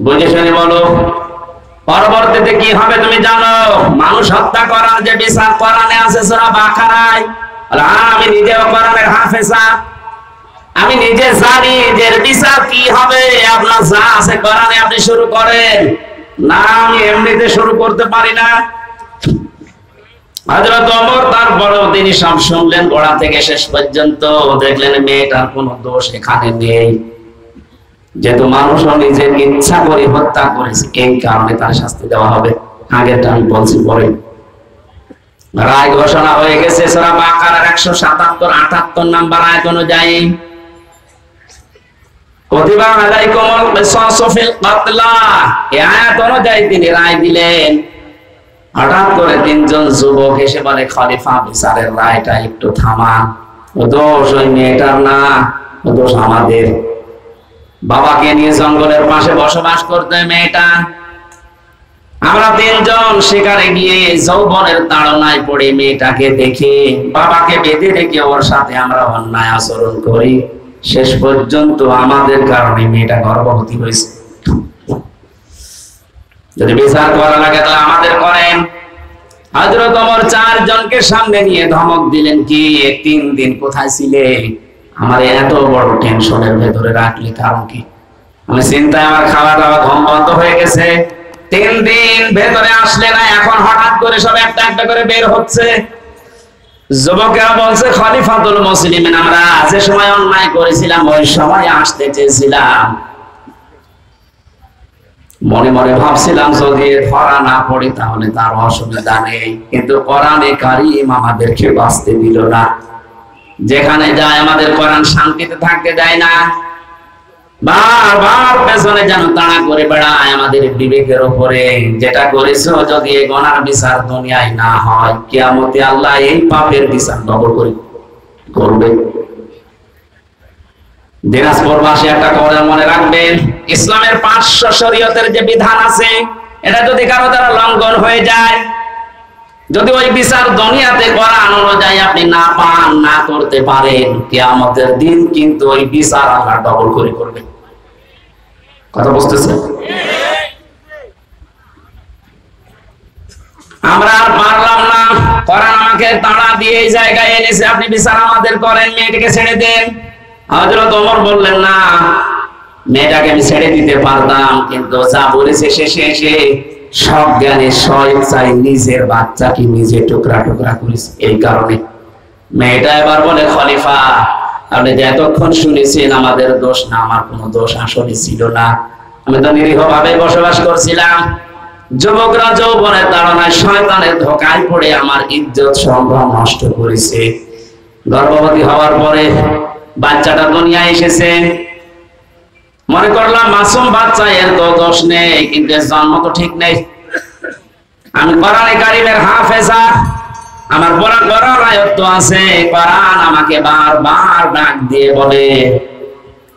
বুঝে শুনে বলো, পরবর্তীতে কি হবে তুমি জানো? মানুষ হত্যা করার যে বিচার কোরআনে আছে সূরা বাকারায়, আমি নিজেও কোরআনের হাফেজা, আমি নিজে জানি যে বিচার কি হবে। আপনার যা আছে কোরআনে আপনি শুরু করেন না, আমি এমনিতে শুরু করতে পারি না। হযরত ওমর তারপরেও তিনি সব শুনলেন গোড়া থেকে শেষ পর্যন্ত, দেখলেন মেয়েটার কোনো দোষ এখানে নেই, যেহেতু মানুষও নিজের ইচ্ছা করে হত্যা করেছে, এই কারণে তার শাস্তি দেওয়া হবে। আগেরটা আমি বলছি পরে। রায় ঘোষণা হয়ে গেছে সূরা বাকারার 177-78 নাম্বার আয়াত অনুযায়ী, কুতিবা আলাইকুমুল কিসাসু ফিল কাতলা, এই আয়াত অনুযায়ী তিনি রায় দিলেন। হঠাৎ করে 3 জন যুবক এসে বলে, খলিফা বিচারের রায়টা একটু থামান, ও দোষ ওই মেয়েটার না, ও দোষ আমাদের। বাবাকে নিয়ে জঙ্গলের পাশে বসবাস করতে মেয়েটা, আমরা 3 জন শিকারে গিয়ে যৌবনের তাড়নায় পড়ে মেয়েটাকে দেখে বাবাকে বেঁধে রেখে ওর সাথে আমরা অন্যায় আচরণ করি, শেষ পর্যন্ত আমাদের কারণে মেয়েটা গর্ভবতী হয়েছে। যদি বিচার করা লাগে তাহলে আমাদের করেন। হযরত ওমর 4 জনকে সামনে নিয়ে ধমক দিলেন, কি 3 দিন কোথায় ছিলে? আমার এত বড় টেনশনের ভেতরে রাখলি কারণ কি? আমি চিন্তায় আমার খাওয়া দাওয়া ঘুম বন্ধ হয়ে গেছে। 3 দিন ভেতরে আসলে না, এখন হঠাৎ করে সব একটা একটা করে বের হচ্ছে। যুবকেরা বলছে, খলিফাতুল মুসলিমিন, আমরা যে সময় অন্যায় করেছিলাম ওই সময় আসতে চেয়েছিলাম, মনে মনে ভাবছিলাম যদি ধরা না পড়ে তাহলে তার অসুবিধা নেই, কিন্তু কোরআনে কারীম আমাদেরকে বাঁচতে দিল না। যেখানে যায় আমাদের কোরআন শান্তিতে থাকতে দেয় না। বারবার পেছনে যেন তাড়া করে বেড়ায় আমাদের বিবেকের উপরে। যেটা করেছো যদি এই গুনার বিচার দুনিয়ায় না হয়, কিয়ামতে আল্লাহ এই পাপের বিচার ডবল করে করবে। দিনাজপুরবাসী একটা কথা মনে রাখবেন, ইসলামের 500 শরীয়তের যে বিধান আছে, এটা যদি কারো দ্বারা লঙ্ঘন হয়ে যায়, যদি ওই বিচার দুনিয়াতে কোরআন অনুযায়ী আপনি না পান, না করতে পারেন, কিয়ামতের দিন কিন্তু ওই বিচার আল্লাহ ডবল করে করবে। কথা বুঝতেছেন? আমরা আর পারলাম না, কোরআন আমাকে তাড়া দিয়ে এই জায়গায় এনেছে, আপনি বিচার আমাদের করেন, মেয়েটাকে ছেড়ে দেন। হযরত ওমর বললেন, না, মেয়েটাকে আমি ছেড়ে দিতে পারতাম, কিন্তু যা বলেছে শেষে এসে সব জ্ঞানে স্বেচ্ছায় নিজের বাচ্চাকে নিজে টুকরা টুকরা করেছে। এই কারণে মেয়েটা এবার বলে, খলিফা আপনি যে এতক্ষণ শুনেছেন আমাদের দোষ না, আমার কোনো দোষ আসলে ছিল না, আমি তো নিরীহ ভাবে বসবাস করছিলাম। যুবকরা যৌবনের তাড়নায় শয়তানের ধোঁকায় পড়ে আমার ইজ্জত সম্ভ্রম নষ্ট করেছে। গর্ভবতী হওয়ার পরে বাচ্চাটা দুনিয়ায় এসেছে, মনে করলাম মাসুম বাচ্চা, এর তো দোষ নেই, কিন্তু জন্ম তো ঠিক নেই। আমি কোরআনে কারীমের হাফেজা, আমার বড় বড় আয়াত আছে, কোরআন আমাকে বারবার ডাক দিয়ে বলে,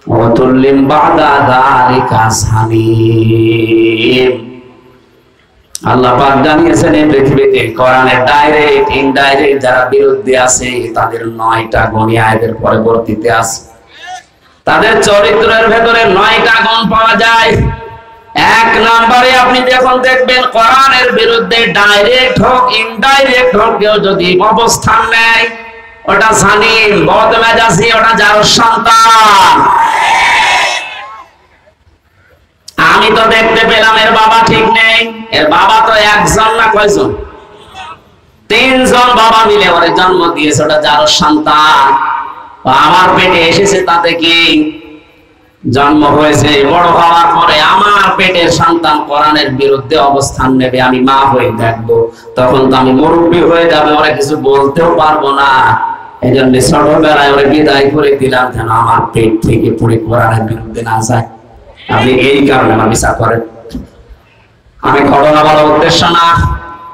ওয়াতুল্লিম বাদা যালিকা সালিম। আল্লাহ পাক জানিয়েছেন এই পৃথিবীতে কোরআনের ডাইরেক্ট ইনডাইরেক্ট যারা বিরুদ্ধে আছে তাদের 9টা গুণ আয়াতের পরবর্তীতে আছে। তাদের চরিত্রের ভেতরে 9টা গুণ পাওয়া যায়। 1 নম্বরে আপনি যখন দেখবেন কোরআনের বিরুদ্ধে ডাইরেক্ট হোক ইনডাইরেক্ট হোক কেউ যদি অবস্থান নেয়, ওটা সালিম, বদমেজাজি, ওটা যার সন্তান। আমি তো দেখতে পেলাম এর বাবা ঠিক নেই, এর বাবা তো একজন না কয়জন, 3 জন বাবা মিলে ওরে জন্ম দিয়েছে, ওটা যার সন্তান। আমার পেটে এসেছে তাতে কি, জন্ম হয়েছে, বড় হওয়ার পরে আমার পেটের সন্তান কোরআনের বিরুদ্ধে অবস্থান নেবে, আমি মা হয়ে দেখবো, তখন তো আমি মুরব্বী হয়ে যাবে, ওরা কিছু বলতেও পারবো না। এই জন্য ছোটবেলায় ওরে বিদায় করে দিলাম, যেন আমার পেট থেকে পুরো কোরআনের বিরুদ্ধে না যায়। আপনি এই কারণে আমার বিচার করেন। আমি ঘটনা বলার উদ্দেশ্য না,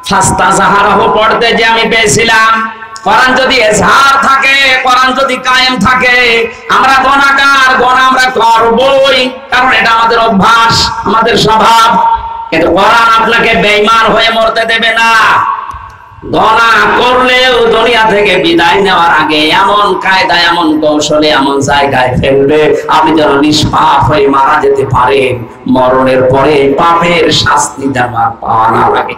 ফাস্তা জাহারাহু পড়তে যে আমি পেয়েছিলাম, কোরআন যদি এজহার থাকে, কোরআন যদি কায়েম থাকে, আমরা গুনাহগার, গুনাহ আমরা করবই, কারণ এটা আমাদের অভ্যাস, আমাদের স্বভাব। কিন্তু কোরআন আপনাকে বেঈমান হয়ে মরতে দেবে না। গুনাহ করলেও দুনিয়া থেকে বিদায় নেওয়ার আগে এমন কায়দায়, এমন কৌশলে, এমন জায়গায় ফেলবে আপনি যেন নিষ্পাপ হয়ে মারা যেতে পারেন, মরণের পরে পাপের শাস্তি দেওয়ার পাওয়া না লাগে।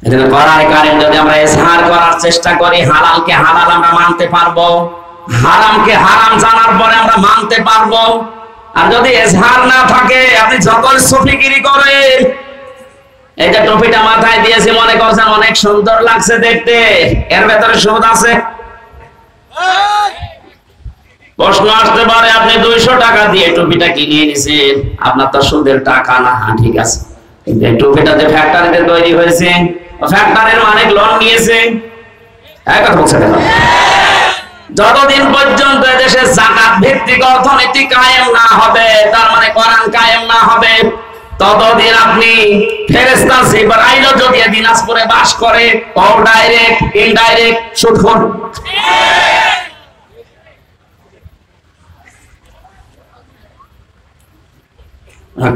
এজন্য কোরআনে কারীম যদি আমরা ইজহার করার চেষ্টা করি, হালালকে হালাল আমরা মানতে পারবো, হারামকে হারাম জানার পরে আমরা মানতে পারবো। আর যদি ইজহার না থাকে, আপনি যত সুফিগিরি করেন, এই যে টুপিটা মাথায় দিয়েছি মনে করছেন অনেক সুন্দর লাগছে দেখতে, এর ভেতরে সুদ আছে। প্রশ্ন আসতে পারে, আপনি 200 টাকা দিয়ে টুপিটা কিনে নিয়েছেন, আপনার তো সুদের টাকা না। হ্যাঁ ঠিক আছে, কিন্তু এই টুপিটা যে ফ্যাক্টরিতে তৈরি হয়েছে, ফ্যাক্টরির মালিক লোন নিয়েছে, এক কথা বলছে না। যতদিন পর্যন্ত দেশে যাকাত ভিত্তিক অর্থনীতি কায়েম না হবে, তার মানে কোরআন কায়েম না হবে, ততদিন আপনি ফেরেশতা জিবরাইল যদি দিনাজপুরে বাস করে, ও ডাইরেক্ট ইনডাইরেক্ট সুদখোর।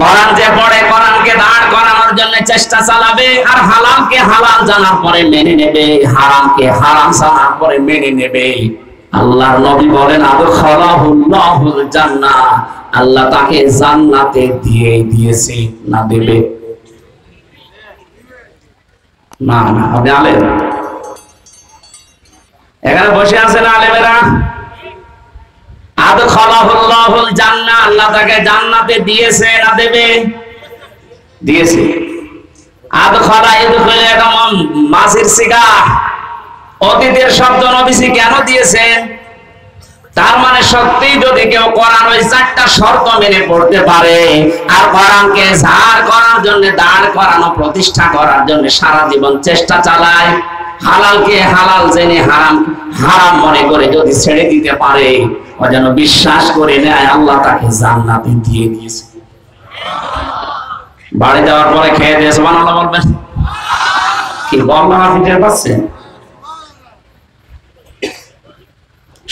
কোরআন যে পড়ে, কোরআনকে দাঁড় করানোর জন্য চেষ্টা চালাবে, আর হালালকে হালাল জানার পরে মেনে নেবে, হারামকে হারাম জানার পরে মেনে নেবে। আল্লাহর নবী বলেন, আদখালাহুল্লাহুল জান্নাহ, আল্লাহ তাকে জান্নাতে দিয়ে দিয়েছে, না দেবে না। না আপনি আলেম, এখানে বসে আছেন আলেমেরা, আদখালাহুল্লাহুল জান্নাহ, আল্লাহ তাকে জান্নাতে দিয়েছে না দেবে, দিয়েছে। আদখালা ইদখালা এটা মাসির সিগা, অতীতের শব্দ নবীজি কেন দিয়েছেন? তার মানে সত্যি যদি কেউ কোরআন ওই 4টা শর্ত মেনে পড়তে পারে, আর কোরআনকে ঝাড় করার জন্য, দাঁড় করানো, প্রতিষ্ঠা করার জন্য সারা জীবন চেষ্টা চালায়, হালালকে হালাল জেনে হারাম হারাম মনে করে যদি ছেড়ে দিতে পারে, ও যেন বিশ্বাস করে নেয় আল্লাহ তাকে জান্নাতে দিয়ে দিয়েছে। বাড়ি যাওয়ার পরে খেয়ে দিয়ে সুবহানাল্লাহ বলবেন। কি বললাম আপনি টের পাচ্ছেন?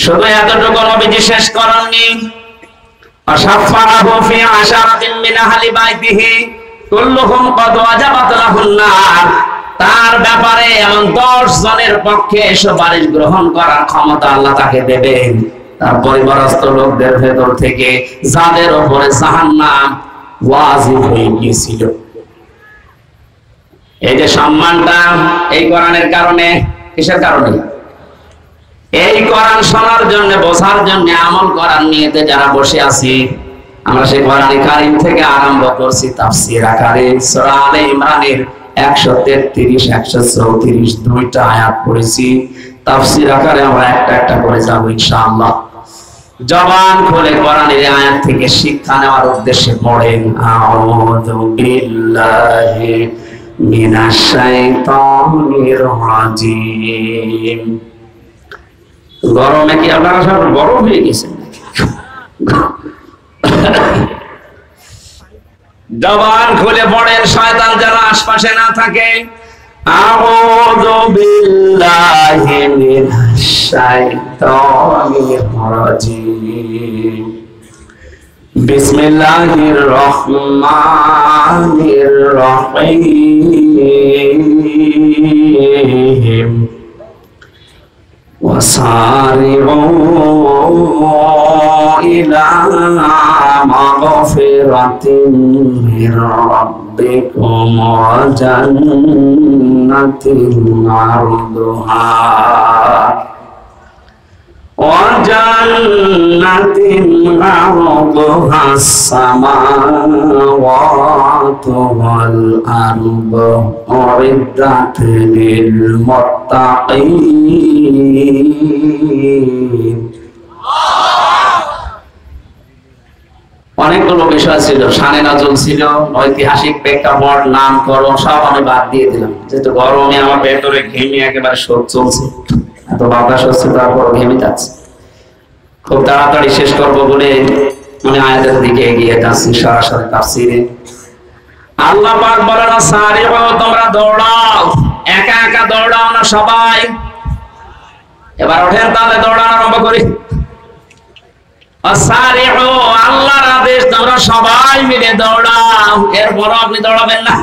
শুধু এতটুকু নবীজি শেষ করেননি, আশাফারাহু ফি আশারাতিন মিন আহলি বাইতিহি কুল্লুহুম ক্বাদ ওয়াজাবাত লাহুন নার। তার ব্যাপারে এমন 10 জনের পক্ষে সুপারিশ গ্রহণ করার ক্ষমতা আল্লাহ তাকে দেবেন। তার পরিবারস্থ লোকদের ভেতর থেকে যাদের উপরে জাহান্নাম ওয়াজিব হয়ে গিয়েছিল। এই যে সম্মানটা এই কোরআনের কারণে, কিসের কারণে? এই কোরআন শোনার জন্য, বোঝার জন্য, আমল করার নিয়তে যারা বসে আছি, আমরা সেই কোরআন কারীম থেকে আরম্ভ করছি তাফসীর আকারে সূরা আলে ইমরানের 133, 134 দুইটা আয়াত পড়েছি। তাফসীর আকারে আমরা একটা একটা করে যাব ইনশাআল্লাহ। জবান খুলে কোরআনের আয়াত থেকে শিক্ষা নেওয়ার উদ্দেশ্যে পড়েন আউযু বিল্লাহি মিনাশ শাইতানির রাজিম। গরমে কি আপনারা সব গরম হয়ে গেছেন? জবান খুলে পড়েন, শয়তান যেন আশপাশে না থাকে। আউযু বিল্লাহি মিনাশ শাইতানির রাজিম। বিসমিল্লাহির রহমানির রহিম। وسارعوا إلى مغفرة من ربكم وجنة عرضها السماوات والأرض أعدت للمتقين। অনেকগুলো বিষয় ছিল, শানে নাজুল ছিল, ঐতিহাসিক প্রেক্ষাপট, নামকরণ সব আমি বাদ দিয়ে দিলাম, যেহেতু গরমে আমার ভেতরে ঘেমে একেবারে শোক চলছে, এত বাতাস হচ্ছে, তারপর ঘেমে যাচ্ছে। খুব তাড়াতাড়ি শেষ করবো বলে আমি আয়াতের দিকে এগিয়ে যাচ্ছি সরাসরি তাফসীরে। আল্লাহ পাক বলেন সারিউ, তোমরা দৌড়াও। একা একা দৌড়াও না, সবাই। এবার ওঠেন তাহলে দৌড়ানো আরম্ভ করি। সারিউ, আল্লাহর আদেশ, তোমরা সবাই মিলে দৌড়াও। এরপর আপনি দৌড়াবেন না।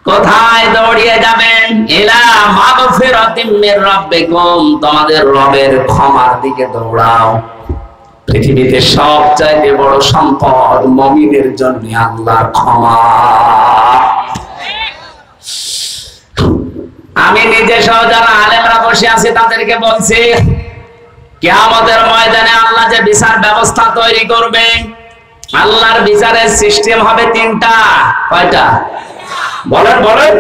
কোথায় দৌড়িয়ে যাবেন? ইলা মাগফিরাতিম মির রাব্বিকুম, তোমাদের রবের ক্ষমার দিকে দৌড়াও। পৃথিবীতে সবচাইতে বড় সম্পদ মুমিনের জন্য আল্লাহর ক্ষমা। আমি নিজে সহ যারা আলেমরা বসে আছে তাদেরকে বলছি, কিয়ামতের ময়দানে আল্লাহ যে বিচার ব্যবস্থা তৈরি করবে, আল্লাহর বিচারের সিস্টেম হবে 3টা। কয়টা? বলেন বলেন।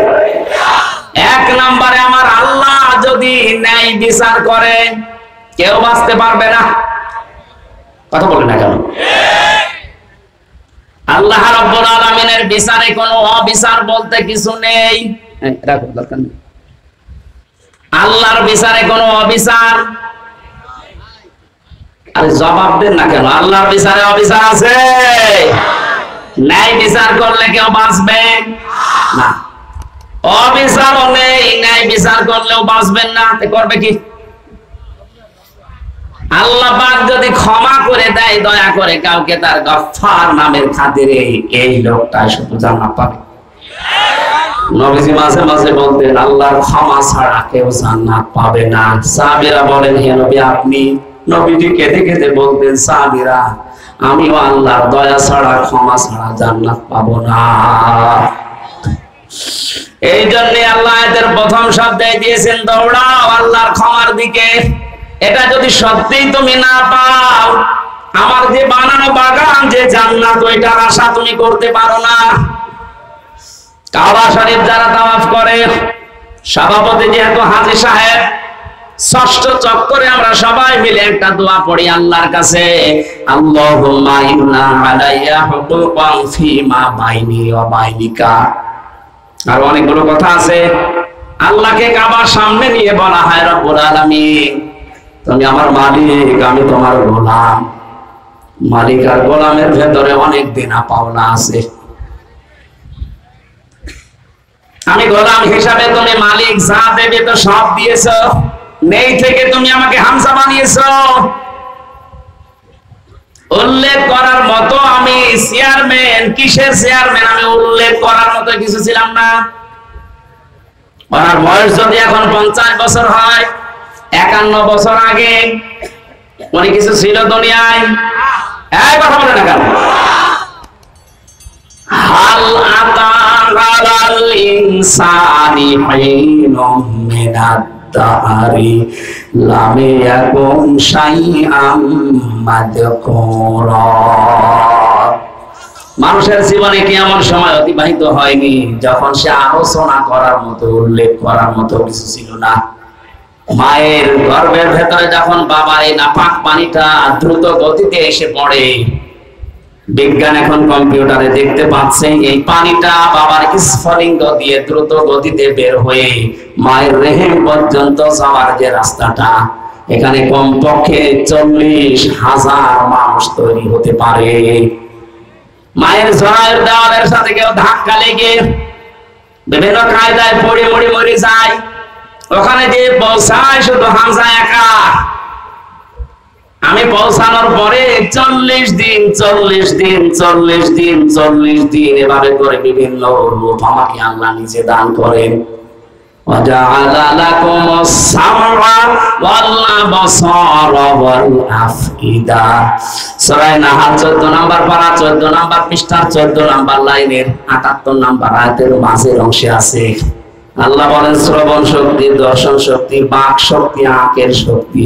1 নম্বরে আমার আল্লাহ যদি ন্যায় বিচার করে, কেউ বাঁচতে পারবে না। কথা বলেন না কেন? আল্লাহ রাব্বুল আলামিনের বিচারে কোনো অবিচার বলতে কিছু নেই। রাখো, দরকার নেই। আল্লাহর বিচারে কোনো অবিচার, আরে জবাব দেন না কেন? আল্লাহর বিচারে অবিচার আছে? ন্যায় বিচার করলে কেউ বাঁচবে না। অবিচারও নেই, ন্যায় বিচার করলেও বাঁচবেন না। করবে কি? আল্লাহ পাক যদি ক্ষমা করে দেয় দয়া করে কাউকে, তার গফফার নামের খাতিরে এই লোকটা শুধু জান্নাত পাবে। নবীজি মাঝে মাঝে বলতেন আল্লাহর ক্ষমা ছাড়া কেউ জান্নাত পাবে না। সাহাবীরা বলেন, হে নবী আপনি? নবীজি কেঁদে কেঁদে বলতেন, সাহাবীরা আমিও আল্লাহর দয়া ছাড়া, ক্ষমা ছাড়া জান্নাত পাবো না। এই জন্য আল্লাহ এদের প্রথম শব্দে দিয়েছেন দৌড়াও আল্লাহর ক্ষমার দিকে। এটা যদি সত্যিই তুমি না পাও, আমার যে বানানো বাগান, যে জান্নাত, ওইটার আশা তুমি করতে পারো না। কাবা শরীফ যারা তাওয়াফ করে, সভাপতি যেহেতু হাজী সাহেব, ষষ্ঠ চক্করে আমরা সবাই মিলে একটা দোয়া পড়ি আল্লাহর কাছে, আল্লাহুম্মা ইন্না আলাইয়া হুকুকান ফীমা বাইনি ওয়া বাইনিকা। আর অনেকগুলো কথা আছে। আল্লাহকে কাবার সামনে নিয়ে বলা হয়, রব্বুল আলামিন তুমি আমার মালিক, আমি তোমার গোলাম। মালিক আর গোলামের ভেতরে অনেক দেনা পাওনা আছে। আমি গোলাম হিসাবে তুমি মালিক যা দেবে তো সব দিয়েছ, নেই থেকে তুমি আমাকে হামজা বানিয়েছ। উল্লেখ করার মতো আমি চেয়ারম্যান, কিসের চেয়ারম্যান, আমি উল্লেখ করার মতো কিছু ছিলাম না। ওনার বয়স যদি এখন 50 বছর হয়, 51 বছর আগে উনি কিছু ছিল দুনিয়ায়? এই কথা বলে না কেন? হাল আতা আলাল ইনসানি হিনুম মিনাদ দাহরি লাম ইয়াকুন শাইআম মাযকুরা। মানুষের জীবনে কি এমন সময় অতিবাহিত হয়নি যখন সে আলোচনা করার মতো, উল্লেখ করার মতো কিছু ছিল না? মায়ের গর্ভের ভেতরে যখন বাবার এই নাপাক পানিটা দ্রুত গতিতে এসে পড়ে, বিজ্ঞান এখন কম্পিউটারে দেখতে পাচ্ছে এই পানিটা বাবার স্ফলিঙ্গ দিয়ে দ্রুত গতিতে বের হয়ে মায়ের রেহেম পর্যন্ত যাওয়ার যে রাস্তাটা, এখানে কমপক্ষে 40,000 মানুষ তৈরি হতে পারে। মায়ের জরায়ুর দেওয়ালের সাথে কেউ ধাক্কা লেগে বিভিন্ন কায়দায় পড়ে মরে মরে যায়, ওখানে যে পৌঁছায় শুধু হামজা একা। আমি পৌঁছানোর পরে 40 দিন এভাবে করে বিভিন্ন রূপ আমাকে আল্লাহ নিজে দান করেন। ওয়াজআলা লাকুমুস সামআ ওয়াল আবসারা ওয়াল আফইদা। সূরা নাহাল 14 নম্বর পারা, 14 নম্বর পৃষ্ঠার 14 নম্বর লাইনের 78 নম্বর আয়াতের মাঝের অংশে আছে। আল্লাহ বলেন শ্রবণ শক্তি, দর্শন শক্তি, বাক শক্তি, আঁকের শক্তি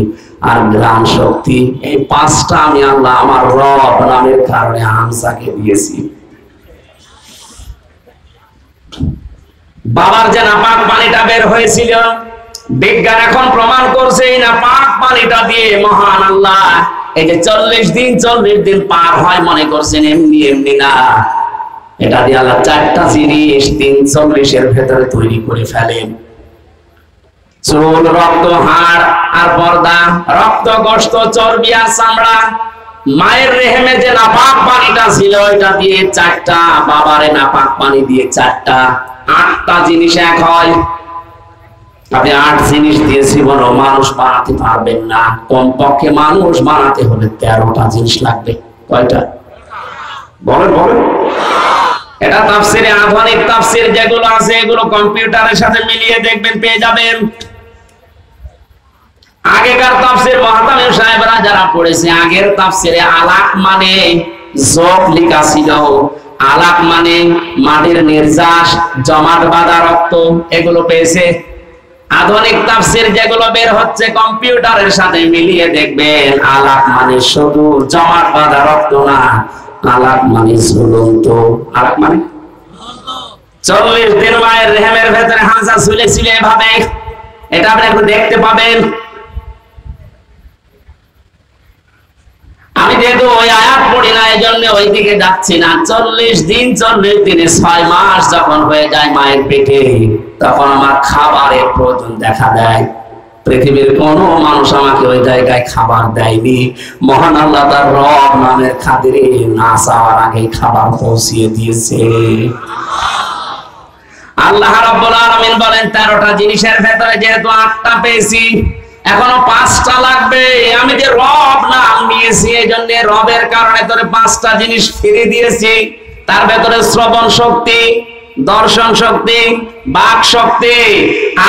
আর গ্রাণ শক্তি, এই 5টা আমি আল্লাহ আমার রব নামের কারণে হামজাকে দিয়েছি। বাবার যে নাপাক পানিটা বের হয়েছিল, বিজ্ঞান এখন প্রমাণ করছে এই নাপাক পানিটা দিয়ে মহান আল্লাহ এই যে 40 দিন পার হয় মনে করছেন এমনি এমনি না। এটা দিয়ে আল্লাহ 4টা জিনিস 40 এর ভেতরে তৈরি করে ফেলেন। চুল, রক্ত, হাড় আর পর্দা, রক্ত, গোশত, চর্বি আর চামড়া। মায়ের রেহেমে যে নাপাক পানিটা ছিল এটা দিয়ে 4টা, বাবারে নাপাক পানি দিয়ে 4টা, 8টা জিনিস এক হয়। আপনি 8 জিনিস দিয়ে জীবন মানুষ বানাতে পারবেন না। কমপক্ষে মানুষ বানাতে হলে 13টা জিনিস লাগবে। কয়টা বলেন? এটা তাফসিরে, আধুনিক তাফসির যেগুলো আছে এগুলো কম্পিউটারের সাথে মিলিয়ে দেখবেন, পেয়ে যাবেন। আগেকার তাফসির মুহতামিম সাহেবরা যারা পড়েছে, আগের তাফসিরে আলাক মানে যোগ লেখা ছিল। আলাক মানে মাটির নির্যাস, জমাট বাঁধা রক্ত, এগুলো পেয়েছে। আধুনিক তাফসির যেগুলো বের হচ্ছে কম্পিউটারের সাথে মিলিয়ে দেখবেন, আলাক মানে শুধু জমাট বাঁধা রক্ত না, আলাক মানে ঝুলন্ত। আলাক মানে 40 দিন মায়ের রেহেমের ভেতরে হামজা ঝুলেছিল এভাবে। এটা আপনি একটু দেখতে পাবেন। আমি যেহেতু ওই আয়াত পড়ি না, এই জন্য ওই দিকে যাচ্ছি না। 40 দিনে 6 মাস যখন হয়ে যায় মায়ের পেটে, তখন আমার খাবারের প্রয়োজন দেখা দেয়। পৃথিবীর কোন মানুষ আমাকে ওই জায়গায় খাবার দেয়নি। মহান আল্লাহ তার রব নামের খাতিরে না চাওয়ার আগেই খাবার পৌঁছিয়ে দিয়েছে। আল্লাহ রাব্বুল আলামিন বলেন 13টা জিনিসের ভেতরে যেহেতু 8টা পেয়েছি, এখনো 5টা লাগবে। আমি যে রব নাম নিয়েছি, এই জন্য রবের কারণে তোরে 5টা জিনিস ফিরে দিয়েছি। তার ভেতরে শ্রবণ শক্তি, দর্শন শক্তি, বাক শক্তি,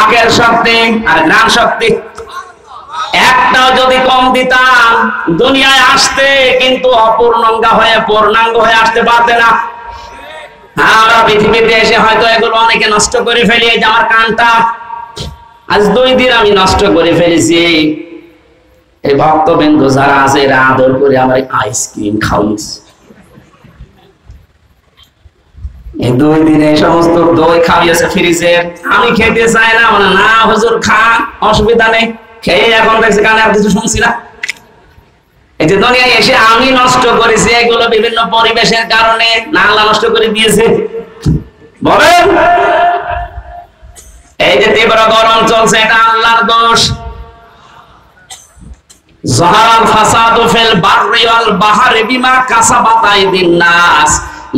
আকের শক্তি আর ঘ্রাণ শক্তি। একটাও যদি কম দিতাম দুনিয়ায় আসতে কিন্তু অপূর্ণাঙ্গ হয়ে আসতে পারতে না। আমরা পৃথিবীতে এসে হয়তো এগুলো অনেকে নষ্ট করে ফেলি। এই যে আমার কানটা আজ 2 দিন আমি নষ্ট করে ফেলেছি। এই ভক্তবৃন্দ যারা আছে এরা আদর করে আমার আইসক্রিম খাওয়াইছে। এই 2 দিনে সমস্ত দই খাওয়াইছে ফ্রিজের। আমি খেতে চাই না, মানে না হুজুর খান, অসুবিধা নেই। খেয়ে এখন দেখছি কানে আর কিছু শুনছি না। এই যে দুনিয়ায় এসে আমি নষ্ট করেছি এগুলো বিভিন্ন পরিবেশের কারণে, না আল্লাহ নষ্ট করে দিয়েছে? বলেন। এই যে তীব্র গরম চলছে, এটা আল্লাহর দোষ। যাহারাল ফাসাদু ফিল বাররি ওয়াল বাহরি বিমা কাসাবাত আইদিন নাস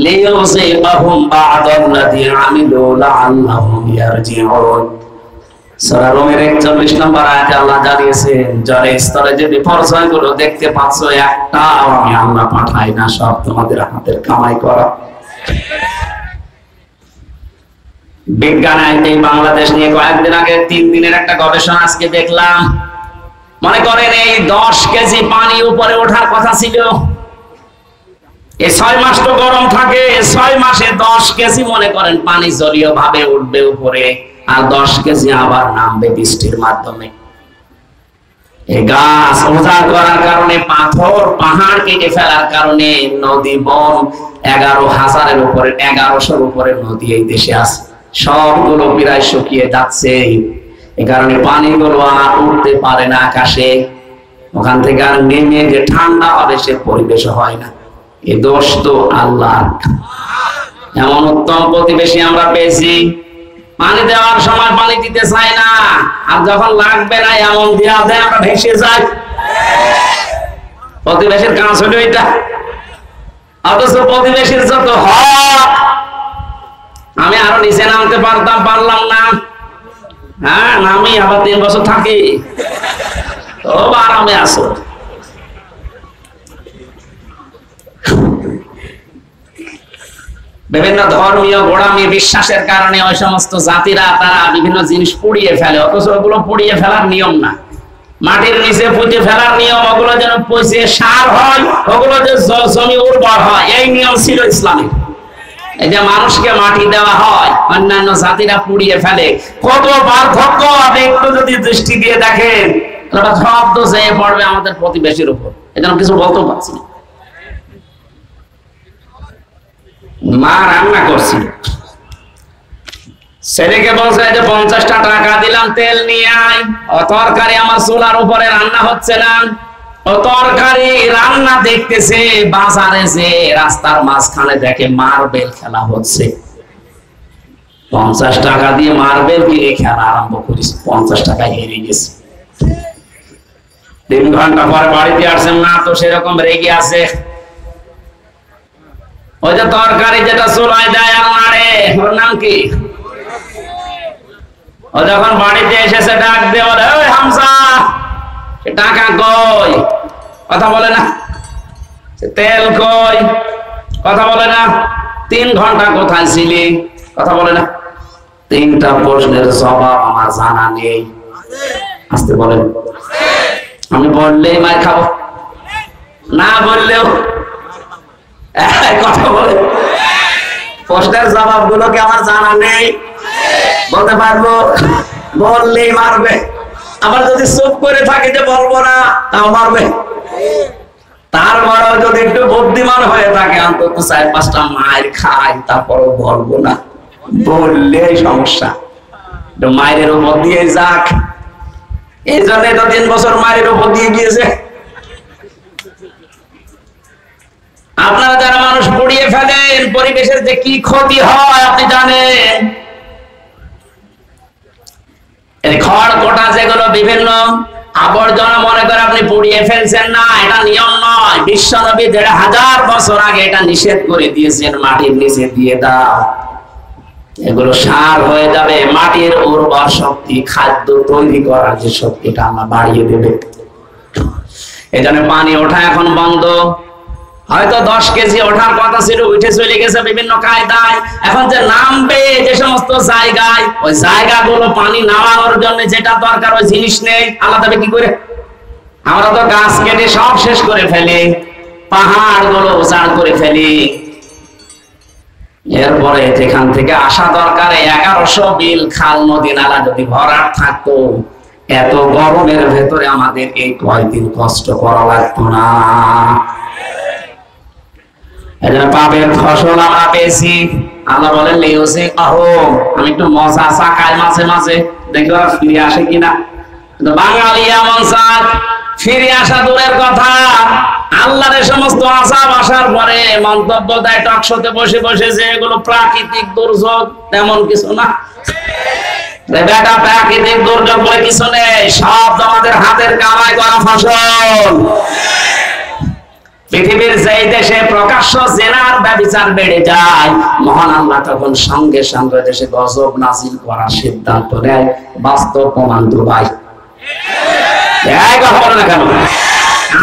লিইউযিবাহুম বা'দাল্লাযী আমিলু লাআল্লাহুম ইয়ারজিউন। সূরা রুমের 41 নম্বর আয়াতে আল্লাহ জানিয়েছেন, যারা স্তরে যে বিপর্যয়গুলো দেখতে পাচ্ছ একটাও আমি আল্লাহ পাঠাই না, সব তোমাদের হাতের কামাই করা। বিজ্ঞান এই বাংলাদেশ নিয়ে কয়েকদিন আগে 3 দিনের একটা গবেষণা আজকে দেখলাম। মনে করেন এই 10 কেজি পানি উপরে ওঠার কথা ছিল, এই 6 মাস তো গরম থাকে, 6 মাসে 10 কেজি মনে করেন পানি জলীয় ভাবে উঠবে উপরে, আর 10 কেজি আবার নামবে বৃষ্টির মাধ্যমে। এই গাছ উজাড় করার কারণে, পাথর পাহাড় কেটে ফেলার কারণে নদী বন 11,000-এর উপরে 1100-এর উপরে নদী এই দেশে আছে, সবগুলো প্রায় শুকিয়ে যাচ্ছে। এই কারণে পানিগুলো আর উঠতে পারে না আকাশে, ওখান থেকে আর নেমে যে ঠান্ডা হবে সে পরিবেশ হয় না। এই দোষ তো আল্লাহর। এমন উত্তম প্রতিবেশী আমরা পেয়েছি, পানি দেওয়ার সময় পানি দিতে চাই না, আর যখন লাগবে না এমন দিয়া দেয় আমরা ভেসে যাই। প্রতিবেশীর কাজ হলো এটা। অথচ প্রতিবেশীর যত হক, আমি আরো নিচে নামতে পারলাম না। হ্যাঁ, নামি আবার 3 বছর থাকি, তো আরামে আসো। বিভিন্ন ধর্মীয় গোড়ামি বিশ্বাসের কারণে ওই সমস্ত জাতিরা তারা বিভিন্ন জিনিস পুড়িয়ে ফেলে, অথচ ওগুলো পুড়িয়ে ফেলার নিয়ম না, মাটির নিচে পুঁতে ফেলার নিয়ম। ওগুলো যেন পচে সার হয়, ওগুলো যে জমি উর্বর হয়, এই নিয়ম ছিল ইসলামের। এই যে মানুষকে মাটি দেওয়া হয়, অন্যান্য জাতিরা পুড়িয়ে ফেলে, কত পার্থক্য আপনি একটু যদি দৃষ্টি দিয়ে দেখেন, সব তো যেয়ে পড়বে আমাদের প্রতিবেশীর উপর। এজন্য কিছু বলতেও পারছি না। মা রান্না করছিল, ছেলেকে বলছে যে 50টা টাকা দিলাম তেল নিয়ে আয়, ও তরকারি আমার চুলার উপরে রান্না হচ্ছে না। ও তরকারি রান্না দেখতেছে, বাজারে যে রাস্তার মাঝখানে দেখে মার্বেল খেলা হচ্ছে। 50 টাকা দিয়ে মার্বেল কিনে খেলা আরম্ভ করিস, 50 টাকায় হেরে গেছে। 3 ঘন্টা পরে বাড়িতে আসছেন না, তো সেরকম রেগে আছে। ওই যে তরকারি যেটা চুলায় দেয় আর নাড়ে, ওর নাম কি? ও যখন বাড়িতে এসেছে ডাক দিয়ে বলে, ওই হামজা, টাকা কই? কথা বলে না। তেল কই? কথা বলে না। 3 ঘন্টা কোথায় ছিলি? কথা বলে না। 3টা প্রশ্নের জবাব আমার জানা নেই। আসতে বলেন, আমি বললেই মার খাবো, না বললেও কথা বলে। প্রশ্নের জবাব গুলো কি আমার জানা নেই? বলতে পারবো, বললেই মারবে। আবার যদি চুপ করে থাকে যে বলবো না, তাও মারবে। তারপরেও যদি একটু বুদ্ধিমান হয়ে থাকে, অন্তত 4-5টা মায়ের খাই, তারপরও বলবো না, বললেই সমস্যা। মায়ের উপর দিয়ে যাক, এই জন্য তো 3 বছর মায়ের উপর দিয়ে গিয়েছে। আপনারা যারা মানুষ পুড়িয়ে ফেলেন, পরিবেশের যে কি ক্ষতি হয় আপনি জানেন। এই খড় কোটা যেগুলো বিভিন্ন আবর্জনা মনে করে আপনি পুড়িয়ে ফেলছেন না, এটা নিয়ম নয়। বিশ্বনবী 1500 বছর আগে এটা নিষেধ করে দিয়েছেন, মাটির নিচে দিয়ে দাও, এগুলো সার হয়ে যাবে। মাটির উর্বর শক্তি, খাদ্য তৈরি করার যে শক্তিটা আল্লাহ বাড়িয়ে দেবে। এজন্য পানি ওঠা এখন বন্ধ। হয়তো 10 কেজি ওঠার কথা ছিল, উঠে চলে গেছে বিভিন্ন কায়দায়। এখন যে নামবে যে সমস্ত জায়গায়, ওই জায়গাগুলো পানি নামানোর জন্য যেটা দরকার ওই জিনিস নেই, আল্লাহ দেবে কি করে? আমরা তো গাছ কেটে সব শেষ করে ফেলি, পাহাড় গুলো উজাড় করে ফেলি। এরপরে যেখান থেকে আসা দরকার 1100 বিল খাল নদী নালা যদি ভরাট থাকতো, এত গরমের ভেতরে আমাদের এই কয়দিন কষ্ট করা লাগতো না। পাপের ফসল আমরা পেয়েছি। আল্লাহ বলেন, আমি একটু মজা চাকাই মাঝে মাঝে, দেখো ফিরে আসে কিনা। বাঙালি এমন চাক, ফিরে আসা দূরের কথা, আল্লাহর সমস্ত আযাব আসার পরে মন্তব্য দেয় টকশোতে বসে বসে যে এগুলো প্রাকৃতিক দুর্যোগ, তেমন কিছু না। বেটা প্রাকৃতিক দুর্যোগ বলে কিছু নেই, সব আমাদের হাতের কামাই করা ফসল। পৃথিবীর যেই দেশে প্রকাশ্য জেনার ব্যভিচার বেড়ে যায়, মহান আল্লাহ তখন সঙ্গে সঙ্গে দেশে গজব নাজিল করার সিদ্ধান্ত নেয়। বাস্তব প্রমাণ দুবাই। কথা বলে না কেন?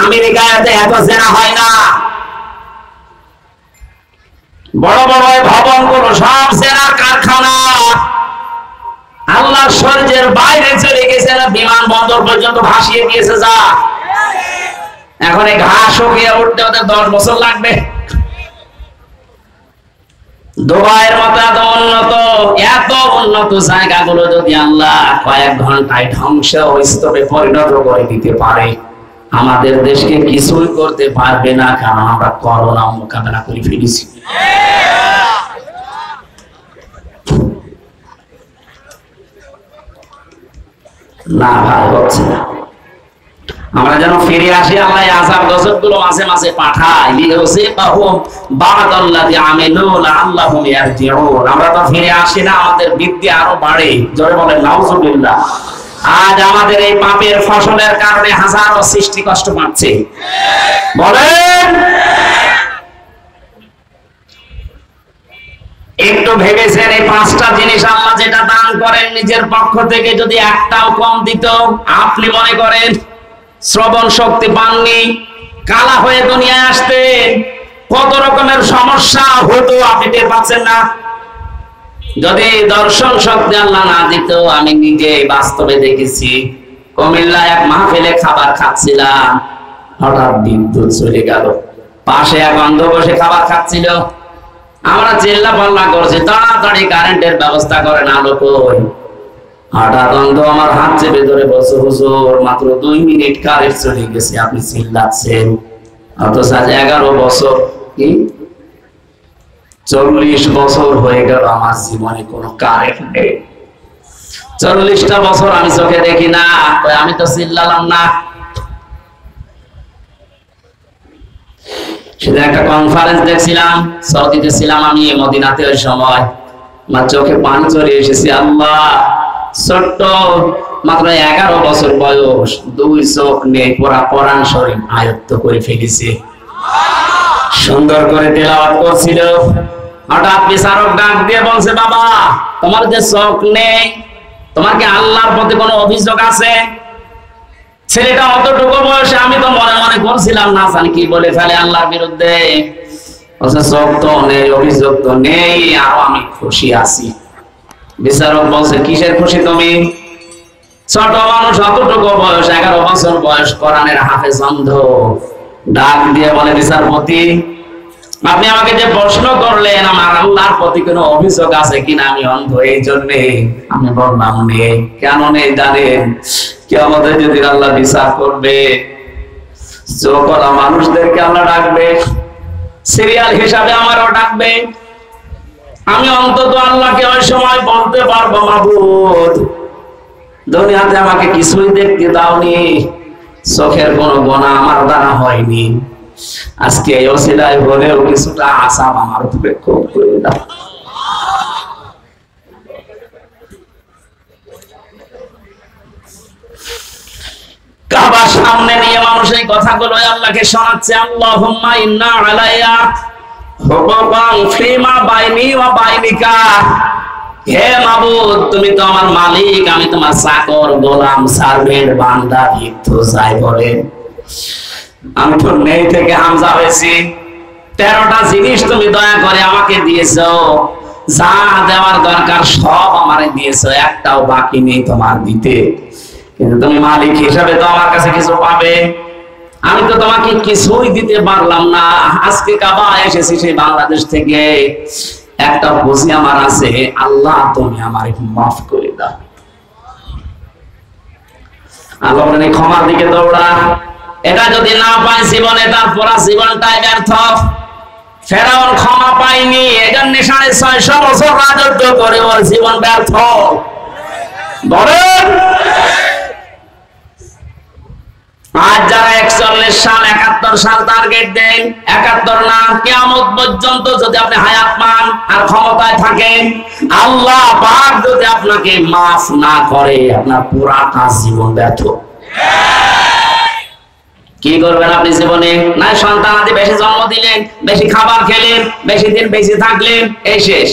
আমেরিকায় এত জেনা হয় না। বড় বড় ভবনগুলো সব জেনার কারখানা। আল্লাহ শরীরের বাইরে চলে গেছে, বিমানবন্দর পর্যন্ত ভাসিয়ে দিয়েছে। যা এখন এই ঘাস শুকিয়ে উঠতে ওদের 10 বছর লাগবে। দুবাইয়ের মতো এত উন্নত জায়গাগুলো যদি আল্লাহ কয়েক ঘন্টায় ধ্বংস স্তূপে পরিণত করে দিতে পারে, আমাদের দেশকে কিছুই করতে পারবে না, কারণ আমরা করোনা মোকাবেলা করে ফেলেছি। না ভাই, হচ্ছে না। আমরা যেন ফিরে আসি, আল্লাহ আযাব গজবগুলো মাঝে মাঝে পাঠায়, লিইউসিবাহুম বা'দাল্লাযী আমিলু লাআল্লাহুম ইয়ারজিউন। আমরা তো ফিরে আসি না, আমাদের বিদ্যা আরো বাড়ে। জোরে বলেন নাউযুবিল্লাহ। আজ আমাদের এই পাপের ফসলের কারণে হাজারো সৃষ্টি কষ্ট পাচ্ছে। বলেন, একটু ভেবেছেন এই 5টা জিনিস আল্লাহ যেটা দান করেন নিজের পক্ষ থেকে, যদি একটাও কম দিত, আপনি মনে করেন শ্রবণ শক্তি পাননি, কালা হয়ে দুনিয়ায় আসতেন, কত রকমের সমস্যা হতো আপনি টের পাচ্ছেন না? যদি দর্শন শক্তি আল্লাহ না দিত, আমি নিজে বাস্তবে দেখেছি, কুমিল্লায় এক মাহফিলে খাবার খাচ্ছিলাম, হঠাৎ বিদ্যুৎ চলে গেল। পাশে এক অন্ধ বসে খাবার খাচ্ছিল। আমরা চিল্লা পাল্লা করছি, তাড়াতাড়ি কারেন্টের ব্যবস্থা করেন, আলো কই। হঠাৎ অন্ধ আমার হাত চেপে ধরে বলছে, হুজুর মাত্র 2 মিনিট কারেন্ট চলে গেছে, আপনি চিল্লাচ্ছেন। অথচ আজ 11 বছর, কি 40 বছর হয়ে গেল আমার জীবনে কোনো কারেন্ট নেই। 40টা বছর আমি চোখে দেখি না, আমি তো চিল্লালাম না। সেটা একটা কনফারেন্স দেখছিলাম, সৌদিতে ছিলাম আমি, মদিনাতে। ওই সময় আমার চোখে পানি চলে এসেছে। আল্লাহ, ছোট্ট মাত্র 11 বছর বয়স, 2 চোখ নেই, পুরা কোরআন শরীফ আয়ত্ত করে ফেলেছে, সুন্দর করে তেলাওয়াত করছিল। হঠাৎ বিচারক ডাক দিয়ে বলছে, বাবা তোমার যে চোখ নেই, তোমার কি আল্লাহর প্রতি কোনো অভিযোগ আছে? ছেলেটা অতটুকু বয়সে, আমি তো মনে মনে করছিলাম না জানি কি বলে ফেলে আল্লাহর বিরুদ্ধে। চোখ তো নেই, অভিযোগ তো নেই, আরো আমি খুশি আছি। বিচারক বলছে, কিসের খুশি তুমি? ছোট মানুষ, অতটুকু বয়স, 11 বছর বয়স, কোরআনের হাফেজ, অন্ধ। ডাক দিয়ে বলে, বিচারপতি আপনি আমাকে যে প্রশ্ন করলেন আমার আল্লাহর প্রতি কোনো অভিযোগ আছে কিনা, আমি অন্ধ এই জন্য আমি বললাম নেই। কেন নেই জানেন? কিয়ামতে যেদিন আল্লাহ বিচার করবে, চোখওয়ালা মানুষদেরকে আল্লাহ ডাকবে, সিরিয়াল হিসাবে আমারও ডাকবে। আমি অন্তত আল্লাহকে ওই সময় বলতে পারবো, মাবুদ দুনিয়াতে আমাকে কিছুই দেখতে দাওনি, চোখের কোনো গোনা আমার দ্বারা হয়নি, আজকে এই ওসিলায় হলেও কিছুটা আসাব আমার উপরে খুব করে দাও। কাবার সামনে নিয়ে মানুষ এই কথাগুলো আল্লাহকে শোনাচ্ছে, আল্লাহুম্মা ইন্না আলাইয়া হুকুকান ফিমা বাইনি ওয়া বাইনিকা। হে মাবুদ, তুমি তো আমার মালিক, আমি তোমার চাকর, গোলাম, সার্ভেন্ট, বান্দা, ভিক্ষু যাই বলেন। আমি তো নেই থেকে হামজা হয়েছি। 13টা জিনিস তুমি দয়া করে আমাকে দিয়েছো, যা দেওয়ার দরকার সব আমারে দিয়েছো, একটাও বাকি নেই তোমার দিতে। কিন্তু তুমি মালিক হিসাবে তো আমার কাছে কিছু পাবে। আমি তো তোমাকে কিছুই দিতে পারলাম না। আজকে কাবা এসেছি সেই বাংলাদেশ থেকে, একটা বুঝি আমার আছে, আল্লাহ তুমি আমার মাফ করে দাও। আল্লাহ বলেন ক্ষমার দিকে দৌড়া। এটা যদি না পায় জীবনে, তারপর জীবনটাই ব্যর্থ। ফেরাউন ক্ষমা পায়নি, এজন্য 650 বছর রাজত্ব করে ওর জীবন ব্যর্থ। বলেন আজ যারা 41 সাল 71 সাল টার্গেট দেন, 71 না, কিয়ামত পর্যন্ত যদি আপনি হায়াত পান আর ক্ষমতায় থাকেন, আল্লাহ পাক যদি আপনাকে মাফ না করে, আপনার পুরাটা জীবন ব্যর্থ। কি করবেন আপনি জীবনে? না সন্তান আদি বেশি জন্ম দিলেন, বেশি খাবার খেলেন, বেশি দিন বেশি থাকলেন, এই শেষ।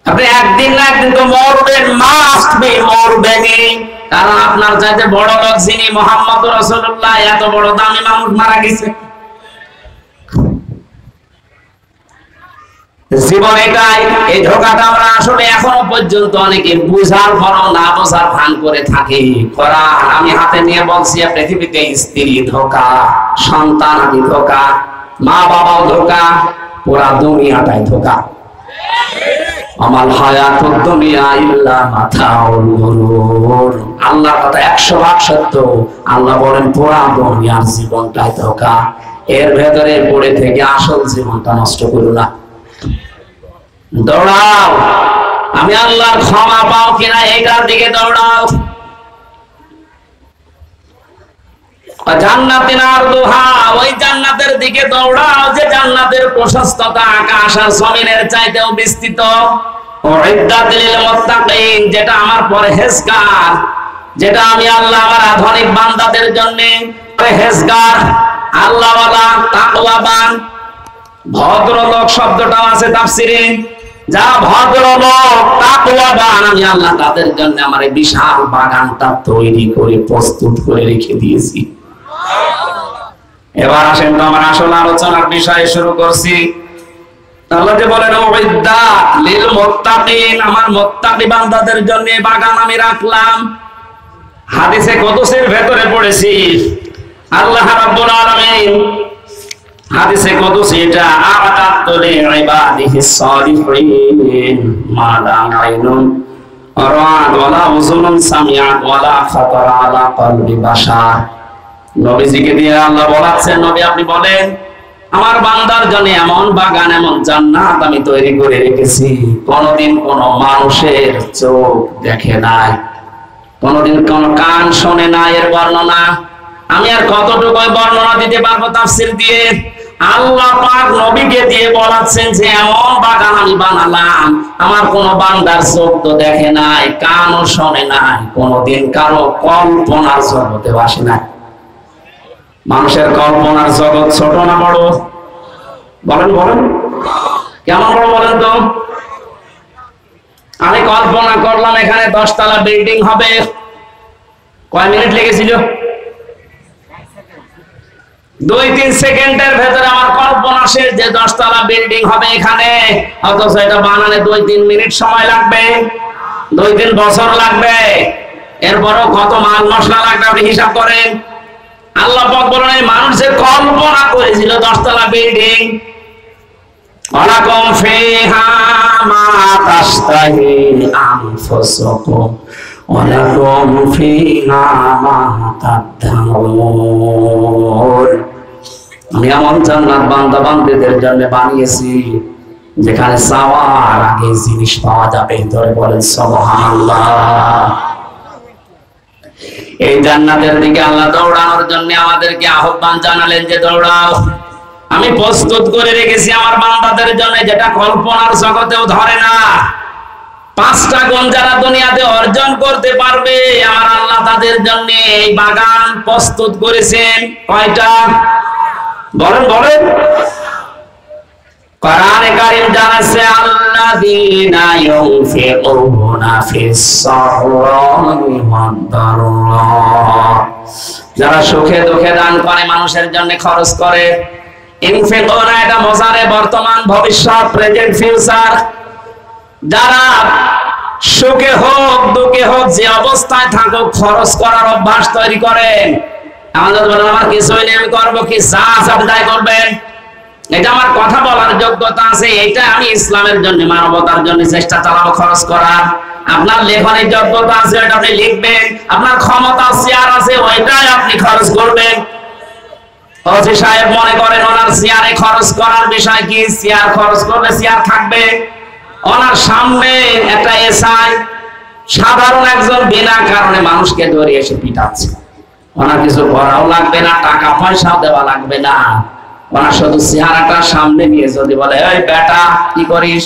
আপনি একদিন না একদিন তো মরবেন, মাস্ট বি মরবেনই। কারণ আপনার চাইতে বড় লোক যিনি, মুহাম্মদ রাসূলুল্লাহ, এত বড় দামি মানুষ মারা গেছে। জীবন এটাই। এই ধোঁকাটা আমরা আসলে এখনো পর্যন্ত অনেকে বুঝার পরও না বোঝার ভান করে থাকি। কোরআন আমি হাতে নিয়ে বলছি, পৃথিবীতে স্ত্রী ধোঁকা, সন্তান আদি ধোঁকা, মা বাবাও ধোঁকা, পুরা দুনিয়াটাই ধোঁকা। আমাল হায়াতুদ দুনিয়া ইল্লা মাতাউল গুরুর। আল্লাহর কথা 100% সত্য। আল্লাহ বলেন পুরা দুনিয়ার জীবনটাই ধোঁকা, এর ভেতরে পড়ে থেকে আসল জীবনটা নষ্ট করো না। দৌড়াও, আমি আল্লাহর ক্ষমা পাও কিনা এইটার দিকে দৌড়াও। জান্নাতিন আরদুহা, ওই জান্নাতের দিকে দৌড়াও যে জান্নাতের প্রশস্ততা আকাশ আর জমিনের চাইতেও বিস্তৃত। উইদ্দাত লিল মুত্তাকিন, যেটা আমার পরহেজগার, যেটা আমি আল্লাহ আমার আধুনিক বান্দাদের জন্য পরহেজগার, আল্লাহওয়ালা, তাকওয়াবান। ভদ্রলোক শব্দটাও আছে তাফসিরে। যারা ভদ্রলোক, তাকওয়াবান, আমি আল্লাহ তাদের জন্য আমার এই বিশাল বাগানটা তৈরি করে প্রস্তুত করে রেখে দিয়েছি। এবার আসেন তো আমার আসল আলোচনার বিষয় শুরু করছি। আল্লাহ যে বলেন উইদ্দাত লিল মুত্তাকিন, আমার মুত্তাকি বান্দাদের জন্য বাগান আমি রাখলাম। হাদিসে কুদসির ভেতরে পড়েছি, আল্লাহ রাব্বুল আলামিন হাদিসে কুদসি এটা আ'তাদতু লিইবাদিহিস সালিহিন মা লা আইনুন রাআত ওয়ালা উযুনুন সামিআত ওয়ালা খাতারা আলা কলবি বাশার। নবীজিকে দিয়ে আল্লাহ বলাচ্ছেন, নবী আপনি বলেন আমার বান্দার জন্য এমন বাগান, এমন জান্নাত আমি তৈরি করে রেখেছি কোনদিন কোন মানুষের চোখ দেখে নাই, কোনদিন কোন কান শোনে নাই এর বর্ণনা। আমি আর কতটুকু বর্ণনা দিতে পারবো তাফসীর দিয়ে? আল্লাহ পাক নবীকে দিয়ে বলাচ্ছেন যে এমন বাগান আমি বানালাম, আমার কোন বান্দার চোখ তো দেখে নাই, কানও শোনে নাই, কোনদিন কারো কল্পনার জগতে বাসে নাই। মানুষের কল্পনার জগৎ ছোট না বড়? বলেন বলেন, কেমন বড় বলেন তো? আমি কল্পনা করলাম এখানে 10 তলা বিল্ডিং হবে, কয় মিনিট লেগেছিল? 2-3 সেকেন্ডের ভেতরে আমার কল্পনা শেষ যে 10 তলা বিল্ডিং হবে এখানে। অথচ এটা বানালে 2-3 মিনিট সময় লাগবে, 2-3 বছর লাগবে। এরপরও কত মাল মশলা লাগবে আপনি হিসাব করেন। আল্লাহ পাক বলেন এই মানুষ যে কল্পনা করেছিল 10 তলা বিল্ডিং, ওয়ালাকুম ফিহা মা তাশতাহি আনফুসুকুম ওয়ালাকুম ফিহা মা তাদদাউন। আমি এমন জান্নাত বান্দা বান্দীদের জন্য বানিয়েছি যেখানে চাওয়ার আগে জিনিস পাওয়া যাবে। ধরে বলেন সুবহানাল্লাহ। এই জান্নাতের দিকে আল্লাহ দৌড়ানোর জন্য আমাদেরকে আহ্বান জানালেন যে দৌড়াও, আমি প্রস্তুত করে রেখেছি আমার বান্দাদের জন্য যেটা কল্পনার জগতেও ধরে না। 5টা গুণ যারা দুনিয়াতে অর্জন করতে পারবে আমার আল্লাহ তাদের জন্য এই বাগান প্রস্তুত করেছেন। কয়টা? বলেন বলেন। কোরআনে কারীম জানাচ্ছে আল্লাযীনা ইউনফিকুনা ফিস সাররা'i ওয়াদ দাররা, যারা সুখে দুঃখে দান করে, মানুষের জন্য খরচ করে। ইনফিকুনা এটা মুজারে, বর্তমান, ভবিষ্যৎ, প্রেজেন্ট, ফিউচার। যারা সুখে হোক দুঃখে হোক যে অবস্থায় থাকুক খরচ করার অভ্যাস তৈরি করেন। আমাদের বলেন আমার কিছুই নেই, আমি করবো কি? যা আছে তাই করবেন, এটা আমার কথা বলার যোগ্যতা আছে, এটা আমি ইসলামের জন্য, মানবতার জন্য চেষ্টা চালাবো খরচ করার। আপনার লেখনের যোগ্যতা আছে, এটা আপনি লিখবেন। আপনার ক্ষমতা চেয়ার আছে, ওইটাই আপনি খরচ করবেন। ওসি সাহেব মনে করেন ওনার চেয়ারে খরচ করার বিষয় কি? চেয়ার খরচ করলে চেয়ার থাকবে। ওনার সামনে একটা এসআই সাধারণ একজন বিনা কারণে মানুষকে ধরে এসে পিটাচ্ছে, ওনার কিছু করাও লাগবে না, টাকা পয়সাও দেওয়া লাগবে না। ওনার শুধু চেহারাটা সামনে নিয়ে যদি বলে এই বেটা কি করিস,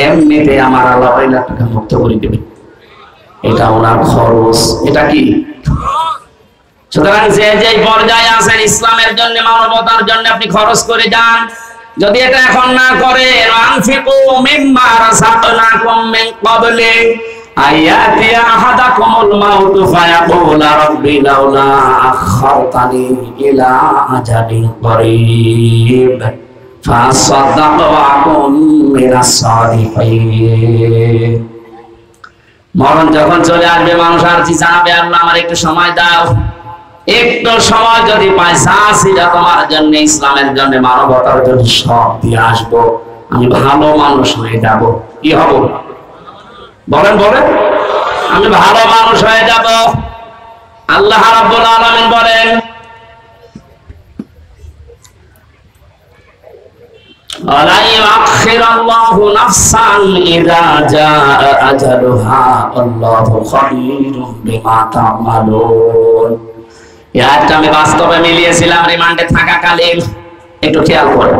এমনিতে আমার আল্লাহ 2 লাখ টাকা মুক্ত করে দেবে। এটা ওনার খরচ। এটা কি? সুতরাং যে যে পর্যায়ে আছেন ইসলামের জন্য, মানবতার জন্য আপনি খরচ করে যান। যদি এটা এখন না করে, আনফিকু মিম্মা রাযাকনাকুম মিন ক্বাবলি আয়াতি আহাদাকুমুল মাউত ফায়াকুলা রাব্বি লাউলা আখারতানি ইলা আজালিন করিব ফাসাদ্দাকু ওয়া আকুম মিনাস সালিহিন। মরণ যখন চলে আসবে, মানুষ আর কি জানাবে, আল্লাহ আমার একটু সময় দাও। একটু সময় যদি পাই, ছিল তোমার জন্য, ইসলামের জন্য, মানবতার জন্য সব দিয়ে আসবো, আমি ভালো মানুষ হয়ে যাব। কি হব? বলেন বলেন, আমি ভালো মানুষ হয়ে যাব। আল্লাহ রাব্বুল আলামিন বলেন, ওয়ালা ইউআখিরুল্লাহু নাফসান ইযা জাআ আজালুহা আল্লাহু খাবীরুম বিমা তা'মালুন। এটা আমি বাস্তবে মিলিয়েছিলাম রিমান্ডে থাকাকালীন। একটু খেয়াল করো,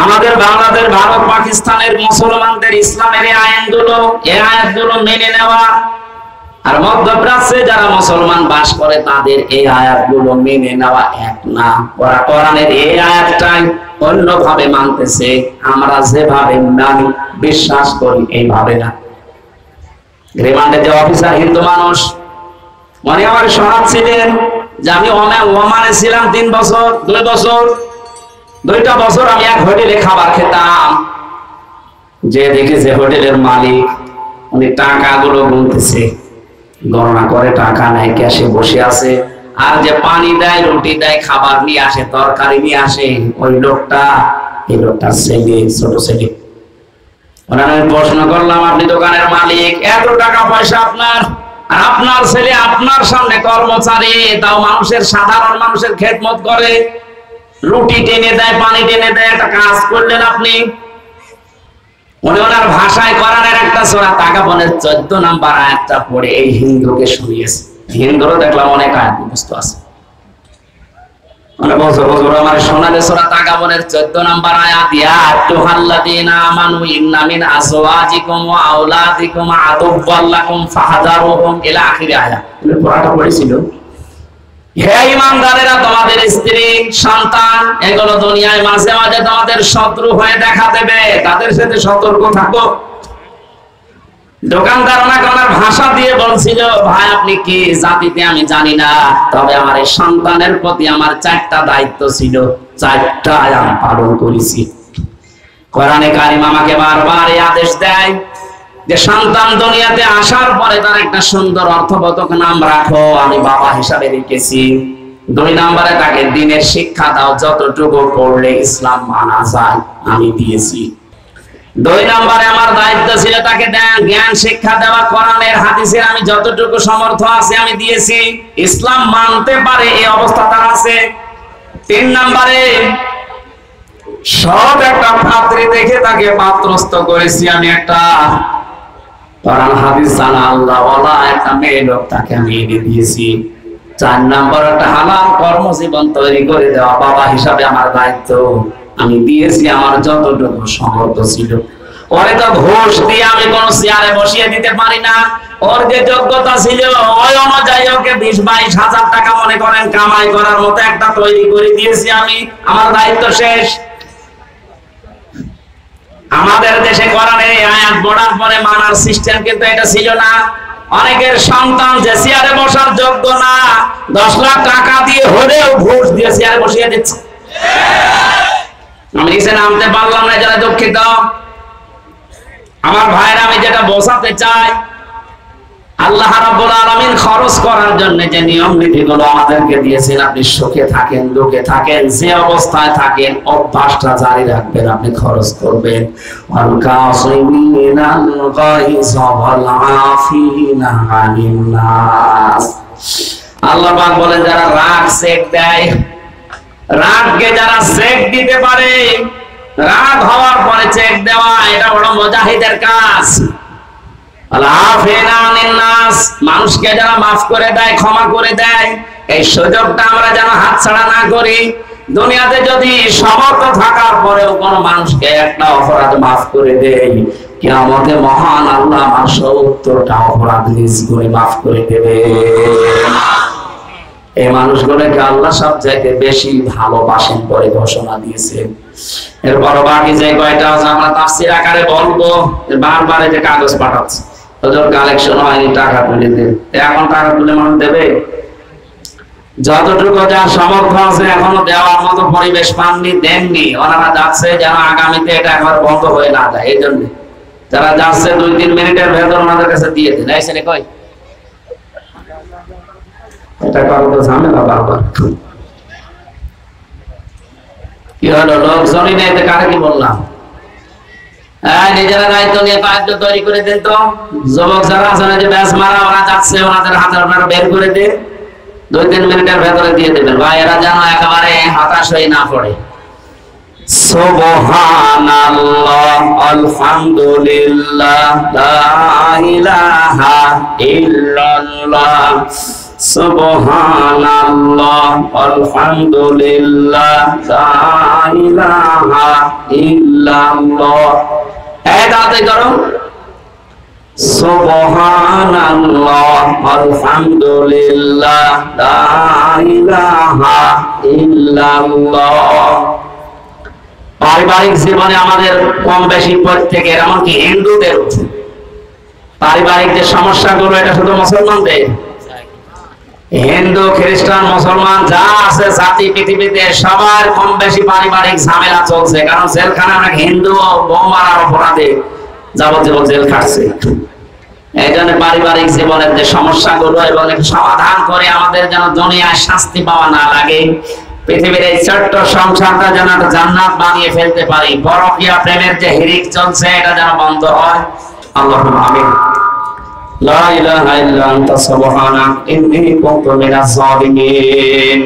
আমাদের বাংলাদেশ, ভারত, পাকিস্তানের মুসলমানদের ইসলামের এই আয়াতগুলো মেনে নেওয়া, আর মধ্যপ্রাচ্যে যারা মুসলমান বাস করে তাদের এই আয়াতগুলো মেনে নেওয়া এক না। ওরা কোরআনের এই আয়াতটাই অন্যভাবে মানতেছে, আমরা যেভাবে মানি বিশ্বাস করি এইভাবে না। রিমান্ডে যে অফিসার হিন্দু মানুষ, উনি আমার শোনাচ্ছিলেন যে আমি ওমানে ছিলাম 3 বছর, 2টা বছর আমি এক হোটেলে খাবার খেতাম। যে দেখেছে হোটেলের মালিক, উনি টাকাগুলো গুনতেছে, গণনা করে টাকা নাই, ক্যাশে বসে আছে। আর যে পানি দেয়, রুটি দেয়, খাবার নিয়ে আসে, তরকারি নিয়ে আসে, ওই লোকটা, এই লোকটার ছেলে, ছোট ছেলে। ওনার আমি প্রশ্ন করলাম, আপনি দোকানের মালিক, এত টাকা পয়সা আপনার, আর আপনার ছেলে আপনার সামনে কর্মচারী, তাও মানুষের, সাধারণ মানুষের খেদমত করে, রুটি টেনে দেয়, পানি টেনে দেয়, একটা কাজ করলেন আপনি। উনি ওনার ভাষায় কোরআনের একটা সূরা তাগাবনের 14 নম্বর আয়াতটা পড়ে এই হিন্দুকে শুনিয়েছে। হিন্দুরও দেখলাম অনেক আয়াত মুখস্থ আছে। মানে বছর আমার শোনালে সূরা তাগাবনের 14 নম্বর আয়াত, ইয়া আইয়ুহাল্লাযীনা আমানু ইন্না মিন আজওয়াজিকুম ওয়া আওলাদিকুম আদুওয়াল লাকুম ফাহযারুহুম ইলা আখির আয়াত। তুমি পড়াটা পড়েছিল? হে ঈমানদারেরা, তোমাদের স্ত্রী, সন্তান, এগুলো দুনিয়ায় মাঝে মাঝে তোমাদের শত্রু হয়ে দেখা দেবে, তাদের সাথে সতর্ক থাকো। দোকানদার ওনার ভাষা দিয়ে বলছিল, ভাই আপনি কি জাতিতে আমি জানি না, তবে আমার এই সন্তানের প্রতি আমার 4টা দায়িত্ব ছিল, 4টাই আমি পালন করেছি। কোরআনে কারিম আমাকে বারবার এই আদেশ দেয় যে সন্তান দুনিয়াতে আসার পরে তার একটা সুন্দর অর্থবোধক নাম রাখো, আমি বাবা হিসাবে রেখেছি। 2 নম্বরে তাকে দ্বীনের শিক্ষা দাও, যতটুকু পড়লে ইসলাম মানা যায় আমি দিয়েছি। 2 নম্বরে আমার দায়িত্ব ছিল তাকে জ্ঞান শিক্ষা দেওয়া, কোরআনের হাদিসের আমি যতটুকু সমর্থ আছে আমি দিয়েছি, ইসলাম মানতে পারে এই অবস্থা তার আছে। 3 নম্বরে সব একটা পাত্রে দেখে তাকে পাত্রস্থ করেছি আমি, একটা কোরআন হাদিস জানা আল্লাহ ওয়ালা একটা মেয়ে লোক তাকে আমি এনে দিয়েছি। 4 নম্বর একটা হালাল কর্মজীবন তৈরি করে দেওয়া, বাবা হিসাবে আমার দায়িত্ব আমি দিয়েছি, আমার যতটুকু সমর্থ ছিল। ওরে তো ঘুষ দিয়ে আমি কোন চেয়ারে বসিয়ে দিতে পারি না, ওর যে যোগ্যতা ছিল ওই অনুযায়ী ওকে 20-22 হাজার টাকা মনে করেন কামাই করার মতো একটা তৈরি করে দিয়েছি আমি, আমার দায়িত্ব শেষ। আমাদের দেশে কোরআনের এই আয়াত পড়ার পরে মানার সিস্টেম কিন্তু এটা ছিল না। অনেকের সন্তান যে চেয়ারে বসার যোগ্য না, 10 লাখ টাকা দিয়ে হলেও ঘুষ দিয়ে চেয়ারে বসিয়ে দিচ্ছে। আমি নিচে নামতে পারলাম না, যারা দুঃখিত। আমার ভাইরা, আমি যেটা বোঝাতে চাই, আল্লাহ রাব্বুল আলামিন খরচ করার জন্য যে নিয়ম নীতিগুলো আমাদেরকে দিয়েছেন, আপনি সুখে থাকেন, দুঃখে থাকেন, যে অবস্থায় থাকেন, অভ্যাসটা জারি রাখবেন, আপনি খরচ করবেন। ওয়াল কাযিমিনাল গায়জ ওয়াল আফিনা আনিন নাস। আল্লাহ পাক বলেন, যারা রাগ চেক দেয়, রাগকে যারা চেক দিতে পারে, রাগ হওয়ার পরে চেক দেওয়া, এটা বড় মুজাহিদের কাজ। মানুষকে যারা মাফ করে দেয়, ক্ষমা করে দেয়, এই সুযোগটা আমরা যেন হাতছাড়া না করি। দুনিয়াতে যদি সমর্থ থাকার পরেও কোন মানুষকে একটা অপরাধ মাফ করে দেয়, কিয়ামতে মহান আল্লাহ আমার ৭০টা অপরাধ নিজ গুণে মাফ করে দেবে। এই মানুষগুলোকে আল্লাহ সবচাইতে বেশি ভালোবাসেন বলে ঘোষণা দিয়েছেন। এরপর বাকি যে কয়টা আছে আমরা তাফসীর আকারে বলবো। বারবার যে কাগজ পাঠাচ্ছে, ওদের কালেকশন হয়নি, টাকা তুলে দেন। এখন টাকা তুলে মানুষ দেবে? যতটুকু যা সামর্থ্য আছে এখনো দেওয়ার মতো পরিবেশ পাননি, দেননি। ওনারা যাচ্ছে যেন আগামীতে এটা একবার বন্ধ হয়ে না যায়। এই জন্য যারা যাচ্ছে ২-৩ মিনিটের ভেতর ওনাদের কাছে দিয়ে দিন। এই ছেলে কই, এটা করো তো ঝামেলা বারবার। কি হলো, লোকজনই নেই তো কারে কি বললাম? নিজেরা দায়িত্ব নিয়ে কাজটা তৈরি করে দিন। তো যুবক যারা আছেন যে ব্যাস মারা ওরা যাচ্ছে, ওনাদের হাতে আপনারা বের করে দিন। ২-৩ মিনিটের ভেতরে দিয়ে দেবেন ভাই, এরা যেন একেবারে হতাশ হয়ে না পড়ে। সুবহানাল্লাহ, আলহামদুলিল্লাহ, লা ইলাহা ইল্লাল্লাহ। সুবহানাল্লাহ, আলহামদুলিল্লাহ, লা ইলাহা ইল্লাল্লাহ। এটাতে করো সুবহানাল্লাহ, আলহামদুলিল্লাহ, লা ইলাহা ইল্লাল্লাহ। পারিবারিক জীবনে আমাদের কম বেশি প্রত্যেকের, এমনকি হিন্দুদের পারিবারিক যে সমস্যাগুলো, এটা শুধু মুসলমানদের, হিন্দু খ্রিস্টান মুসলমান যা আছে জাতি পৃথিবীতে সবার কম বেশি পারিবারিক ঝামেলা চলছে। কারণ জেলখানা অনেক হিন্দু বোম মারার অপরাধে যাবজ্জীবন জেল খাটছে। এই জন্য পারিবারিক জীবনের যে সমস্যাগুলো এবং সমাধান করে আমাদের যেন দুনিয়ায় শাস্তি পাওয়া না লাগে, পৃথিবীর এই ছোট্ট সংসারটা যেন জান্নাত বানিয়ে ফেলতে পারি। পরকীয়া প্রেমের যে হিরিক চলছে এটা যেন বন্ধ হয়। আল্লাহুম্মা আমিন। লা ইলাহা ইল্লা আনতা সুবহানাক ইন্নী কুনতু মিনাজ জালিমিন।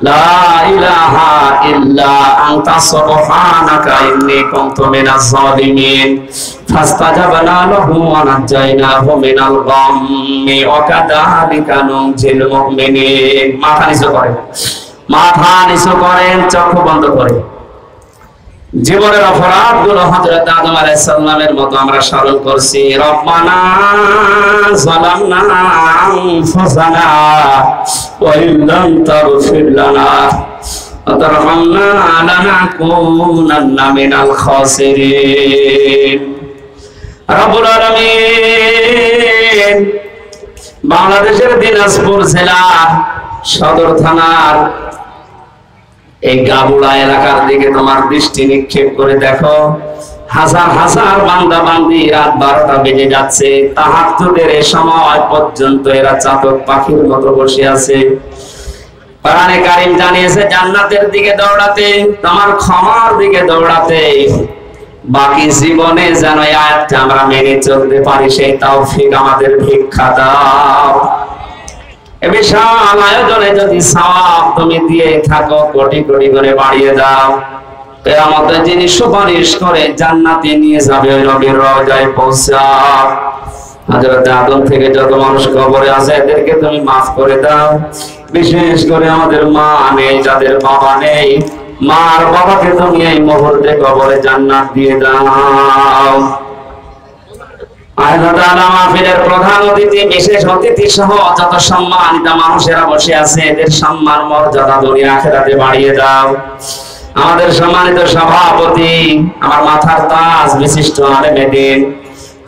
লা ইলাহা ইল্লা আনতা সুবহানাকা ইন্নী কুনতু মিনাজ জালিমিন। ফাস্তাজাবনা লাহু ওয়া নাজাইনাহু মিনাল গাম্মি ওয়া কাযালিকা নুনজিল মুমিনিন। মাথা নিচু করেন, মাথা নিচু করেন, চক্ষু বন্ধ করেন। জীবনের অপরাধগুলো হযরত আদম আলাইহিস সালামের মতো আমরা স্মরণ করছি। রব্বানা যালামনা আনফুসানা ওয়া ইল্লাম তাগফির লানা ওয়া তারহামনা লানাকুনান্না মিনাল খাসিরিন। রব্বুল আলামিন বাংলাদেশের দিনাজপুর জেলার সদর থানার এই গাবুড়া এলাকার দিকে তোমার দৃষ্টি নিক্ষেপ করে দেখো। হাজার হাজার বান্দা বান্দি রাত 12টা বেজে যাচ্ছে, তাহাজ্জুদের এই সময় পর্যন্ত এরা চাতক পাখির মতো বসে আছে। কোরআনে কারীম জানিয়েছে জান্নাতের দিকে দৌড়াতে, তোমার ক্ষমার দিকে দৌড়াতে। বাকি জীবনে যেন এই আয়াতটা আমরা মেনে চলতে পারি, সেই তৌফিক আমাদের ভিক্ষা দাও। বিশাল আয়োজনে যদি সওয়াব তুমি দিয়ে থাকো, কোটি কোটি করে বাড়িয়ে দাও। কিয়ামতে যিনি সুপারিশ করে জান্নাতে নিয়ে যাবে ওই নবীর রওজায় পৌঁছাও। হযরত আদম থেকে যত মানুষ কবরে আছে এদেরকে তুমি মাফ করে দাও। বিশেষ করে আমাদের মা নেই, যাদের বাবা নেই, মার বাবাকে তুমি এই মুহূর্তে কবরে জান্নাত দিয়ে দাও। মাহফিলের প্রধান অতিথি, বিশেষ অতিথি সহ যত সম্মানিত মানুষেরা বসে আছে এদের সম্মান মর্যাদা দুনিয়া আখিরাতে বাড়িয়ে দাও। আমাদের সম্মানিত সভাপতি, আমার মাথার তাজ বিশিষ্ট আলেমে দ্বীন,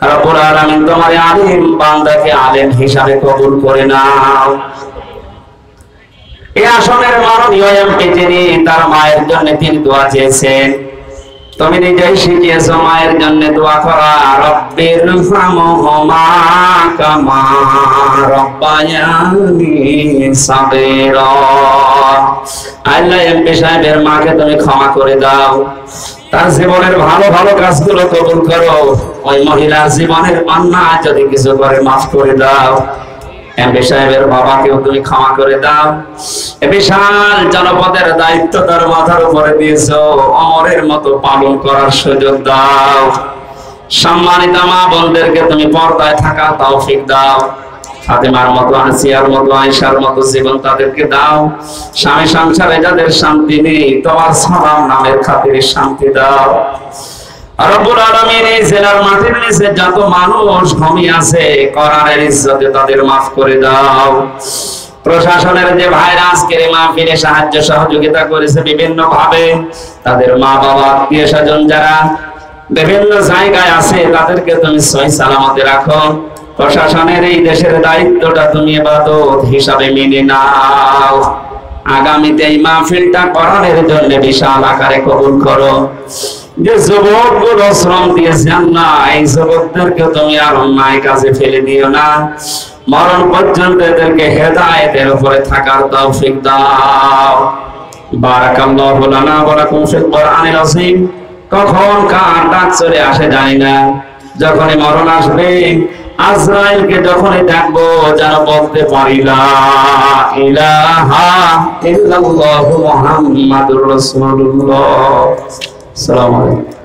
রব্বুল আলামিন তোমার আলিম বান্দাকে আলেম হিসাবে কবুল করে নাও। এই আসনের মাননীয় এমপি যিনি, তার মায়ের জন্য তিনি দোয়া চেয়েছেন। তুমি নিজেই শিখিয়েছো মায়ের জন্য দোয়া করা। রব্বির হামহুমা কামা রব্বায়ানি সাগীরা। আল্লাহ এমপি সাহেবের মাকে তুমি ক্ষমা করে দাও, তার জীবনের ভালো ভালো কাজগুলো কবুল করো। ওই মহিলার জীবনের অন্যায় যদি কিছু করে মাফ করে দাও। এমপি সাহেবের বাবাকেও তুমি ক্ষমা করে দাও। এই বিশাল জনপদের দায়িত্ব তার মাথার উপরে দিয়েছো, অমরের মতো পালন করার সুযোগ দাও। সম্মানিত মা বোনদেরকে তুমি পর্দায় থাকা তৌফিক দাও। ফাতেমার মতো, আসিয়ার মতো, আয়েশার মতো জীবন তাদেরকে দাও। স্বামী সংসারে যাদের শান্তি নেই, তোমার সালাম নামের খাতিরে শান্তি দাও। রব্বুল আলামিন এই জেলার মাটির নিচে যত মানুষ ঘুমিয়ে আছে, কোরআনের ইজ্জতে তাদের মাফ করে দাও। প্রশাসনের যে ভাইরা আজকের মাহফিলে সাহায্য সহযোগিতা করেছে বিভিন্ন ভাবে, তাদের মা বাবা আত্মীয় স্বজন যারা বিভিন্ন জায়গায় আছে, তাদেরকে তুমি সহি সালামতে রাখো। প্রশাসনের এই দেশের দায়িত্বটা তুমি ইবাদত হিসাবে মেনে নাও। আগামীতে এই মাহফিলটা কোরআনের জন্য বিশাল আকারে কবুল করো। যে যুবকগুলো শ্রম দিয়েছেন না, এই যুবকদেরকে তুমি আর অন্যায় কাজে ফেলে দিও না। মরণ পর্যন্ত এদেরকে হেদায়েতের উপরে থাকার তৌফিক দাও। বারাকাল্লাহু লানা ওয়া লাকুম ফিল কোরআনিল আযীম। কখন কার ডাক চলে আসে জানি না। যখনই মরণ আসবে, আজরাইলকে যখনই ডাকবো, যেন বলতে পারি লা ইলাহা ইল্লাল্লাহু মুহাম্মাদুর রাসূলুল্লাহ। আসসালামু আলাইকুম।